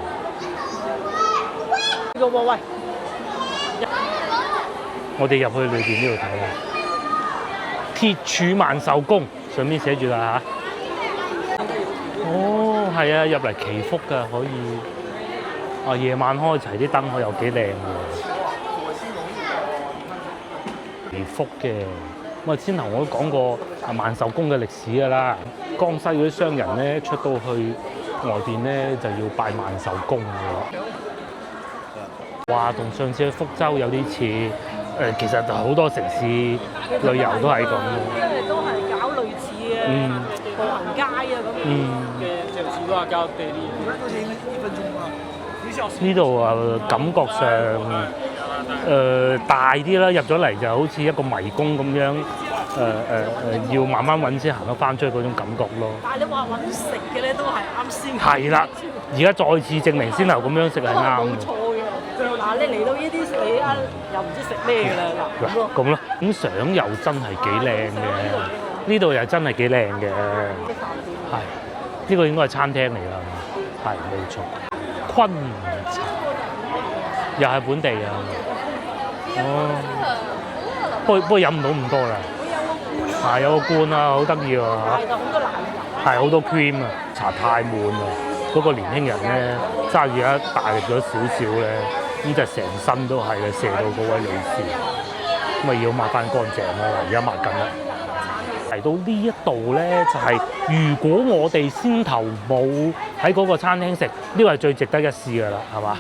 B: 個喎喂！
A: 我哋入去裏邊呢度睇下，鐵柱萬壽宮上面寫住啦嚇。哦，係啊，入嚟祈福㗎可以。啊，夜晚開齊啲燈，又幾靚喎。祈福嘅，咁啊先頭我都講過啊萬壽宮嘅歷史㗎啦。江西嗰啲商人咧出到去外邊咧就要拜萬壽宮㗎。哇，同上次去福州有啲似。其實就好多城市旅遊都係咁嘅，
B: 因為都係搞類似嘅步行街啊咁樣。
A: 呢度啊感覺上大啲啦，入咗嚟就好似一個迷宮咁樣，要慢慢揾先行得翻出去嗰種感覺咯。
B: 但係你話揾食嘅咧都係啱先。
A: 係啦，而家再次證明先頭咁樣食係啱嘅。
B: 嗱，你嚟到呢啲你又唔知食咩㗎啦嗱。
A: 咁咯，咁相又真係幾靚嘅，呢度又真係幾靚嘅。係，呢個應該係餐廳嚟㗎，係冇錯。昆茶又係本地啊。哦，不過飲唔到咁多啦。係有個罐啊，好得意喎嚇。係好多奶油。係好多 cream 啊，茶太滿啦。嗰個年輕人咧揸住一大力咗少少咧，咁就成身都係嘅，射到嗰位女士，咁啊要抹翻乾淨咯，而家抹緊啦。嚟到呢一度咧，就係如果我哋先頭冇喺嗰個餐廳食，呢個係最值得一試㗎啦，係嘛？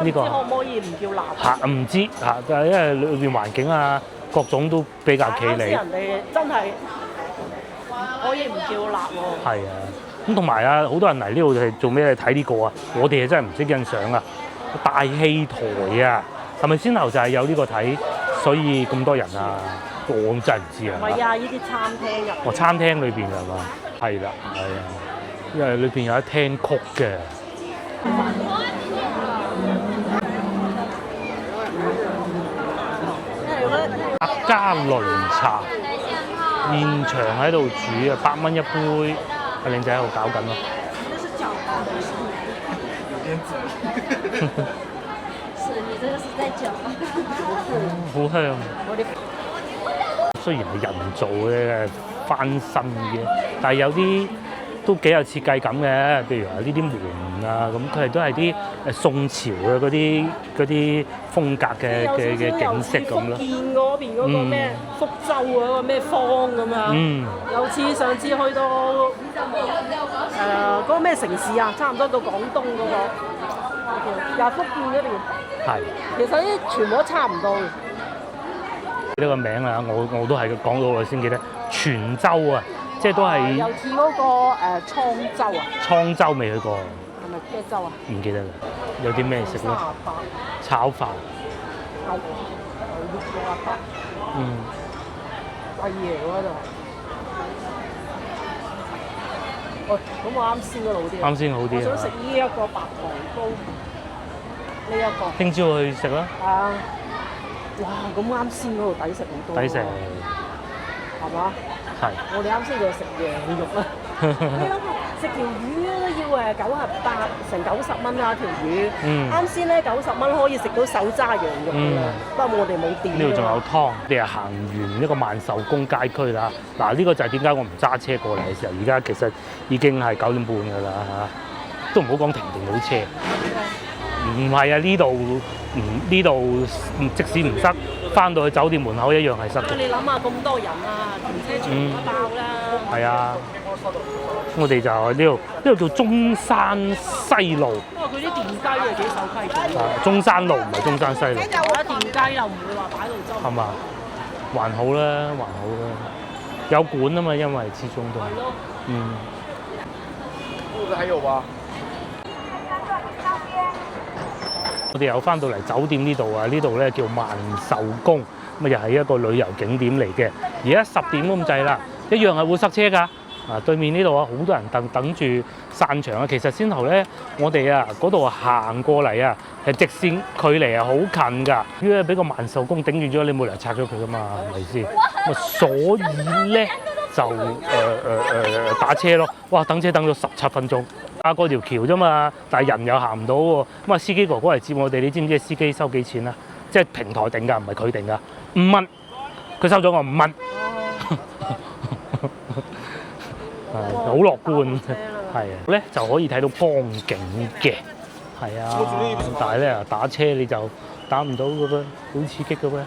A: 呢個
B: 可唔可以唔叫辣？
A: 嚇唔知嚇，因為裏邊環境啊各種都比較企理。
B: 人哋真係可以唔叫辣喎。
A: 係啊。咁同埋啊，好多人嚟呢度係做咩？睇呢個啊！我哋係真係唔識欣賞啊！大戲台啊，係咪先頭就係有呢個睇，所以咁多人啊？我真係唔知啊！
B: 唔係啊，呢啲餐廳入。
A: 哦，餐廳裏邊係嘛？係啦，係啊，因為裏邊有一廳曲嘅。客家擂茶，現場喺度煮啊，8蚊一杯。阿靚仔喺度搞緊咯。好香。雖然係人造嘅翻新嘅，但係有啲都幾有設計感嘅。譬如話呢啲門啊，咁佢哋都係啲宋朝嘅嗰啲風格嘅景色咁咯。福建
B: 嗰邊嗰個咩福州嗰個咩坊咁樣，有似上次去到嗰個咩城市啊，差唔多到廣東嗰個，又係福建嗰邊。係。其實啲全部都差唔多。
A: 呢個名啊，我都係講到我先記得，泉州啊，即係都係。
B: 又似嗰個滄州啊。滄
A: 州未去過。
B: 係咪咩州啊？
A: 唔記得啦。有啲咩食咧？炒飯。
B: 貴嘢嗰度。喂，咁我啱先嗰度好啲。
A: 啱先好啲。
B: 我想食呢一個白糖糕，呢一個。
A: 聽朝去食啦。
B: 啊！哇！咁啱先嗰度抵食好多。抵食。係嘛？係。我哋啱先就食羊肉啦。食條魚都要成90蚊啦條魚。啱先咧90蚊可以食到手揸羊肉㗎啦，不過我哋冇點。
A: 呢度仲有湯，你係行完一個萬壽宮街區啦。嗱，呢個就係點解我唔揸車過嚟嘅時候，而家其實已經係9點半㗎啦嚇，都唔好講停唔到車。唔係啊，呢度即使唔塞，翻到去酒店門口一樣係塞嘅。
B: 你諗下咁多人啊，停車場都爆啦。
A: 係啊，我哋就呢度叫中山西路。
B: 不過佢啲電雞啊幾守規矩。
A: 中山路唔係中山西路。
B: 我覺得電雞又唔會話擺到周。
A: 係嘛？還好啦，還好啦，有管啊嘛，因為始終都係。
B: 係咯。
C: 肚子還有吧？
A: 我哋又翻到嚟酒店呢度啊，呢度咧叫萬壽宮，咁又係一個旅遊景點嚟嘅。而家10點咁滯啦，一樣係會塞車㗎。啊，對面呢度啊，好多人等住散場啊。其實先頭咧，我哋啊嗰度行過嚟啊，係直線距離係好近㗎。如果俾個萬壽宮頂住咗，你冇理由拆咗佢㗎嘛，係咪先？咁所以咧就打車咯。哇，等車等咗17分鐘。過條橋啫嘛，但係人又行唔到喎。咁啊，司機哥哥嚟接我哋，你知唔知司機收幾錢啊？即係平台定㗎，唔係佢定㗎，5蚊。佢收咗我5蚊。好樂觀，係啊，咧就可以睇到江景嘅，係啊。但係咧打車你就打唔到嘅噃，好刺激嘅噃。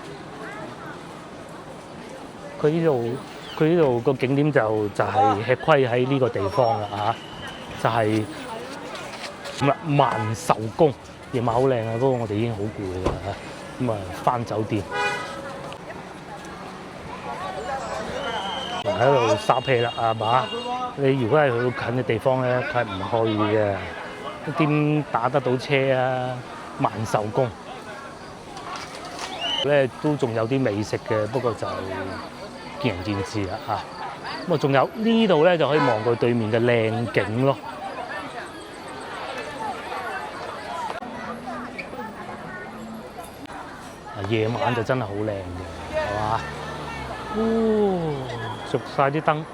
A: 佢呢度個景點就係吃虧喺呢個地方啦嚇。就係萬壽宮，夜晚好靚啊！不過我哋已經好攰啦嚇，咁啊返酒店，喺度撒屁啦係嘛？你如果係去到近嘅地方咧，佢係唔去嘅，點打得到車啊？萬壽宮咧都仲有啲美食嘅，不過就見仁見智啦嚇。咁啊，仲有呢度咧就可以望過對面嘅靚景咯。夜晚就真係好靚嘅，係嘛？着晒啲燈。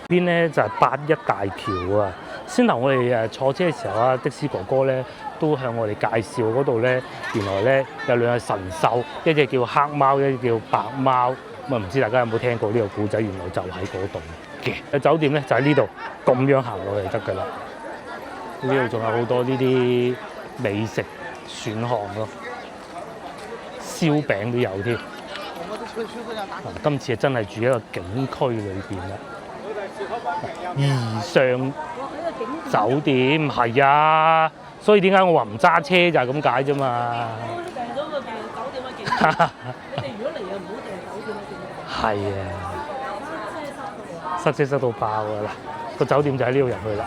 A: 邊咧就係81大橋啊！先頭我哋坐車嘅時候啊，的士哥哥咧都向我哋介紹嗰度咧，原來咧有兩隻神獸，一隻叫黑貓，一隻叫白貓。咁啊，唔知大家有冇聽過呢個故仔？原來就喺嗰度嘅。酒店咧就喺呢度，咁樣行落去就得㗎啦。呢度仲有好多呢啲美食選項咯，燒餅都有添。今次真係住喺一個景區裏邊啦。宜上酒店係啊，所以點解我話唔揸車就係咁解啫嘛。訂咗個酒店嘅景區，你哋如果嚟又唔好訂酒店嘅景區。係啊，塞車塞到爆㗎啦！個酒店就喺呢度入去啦。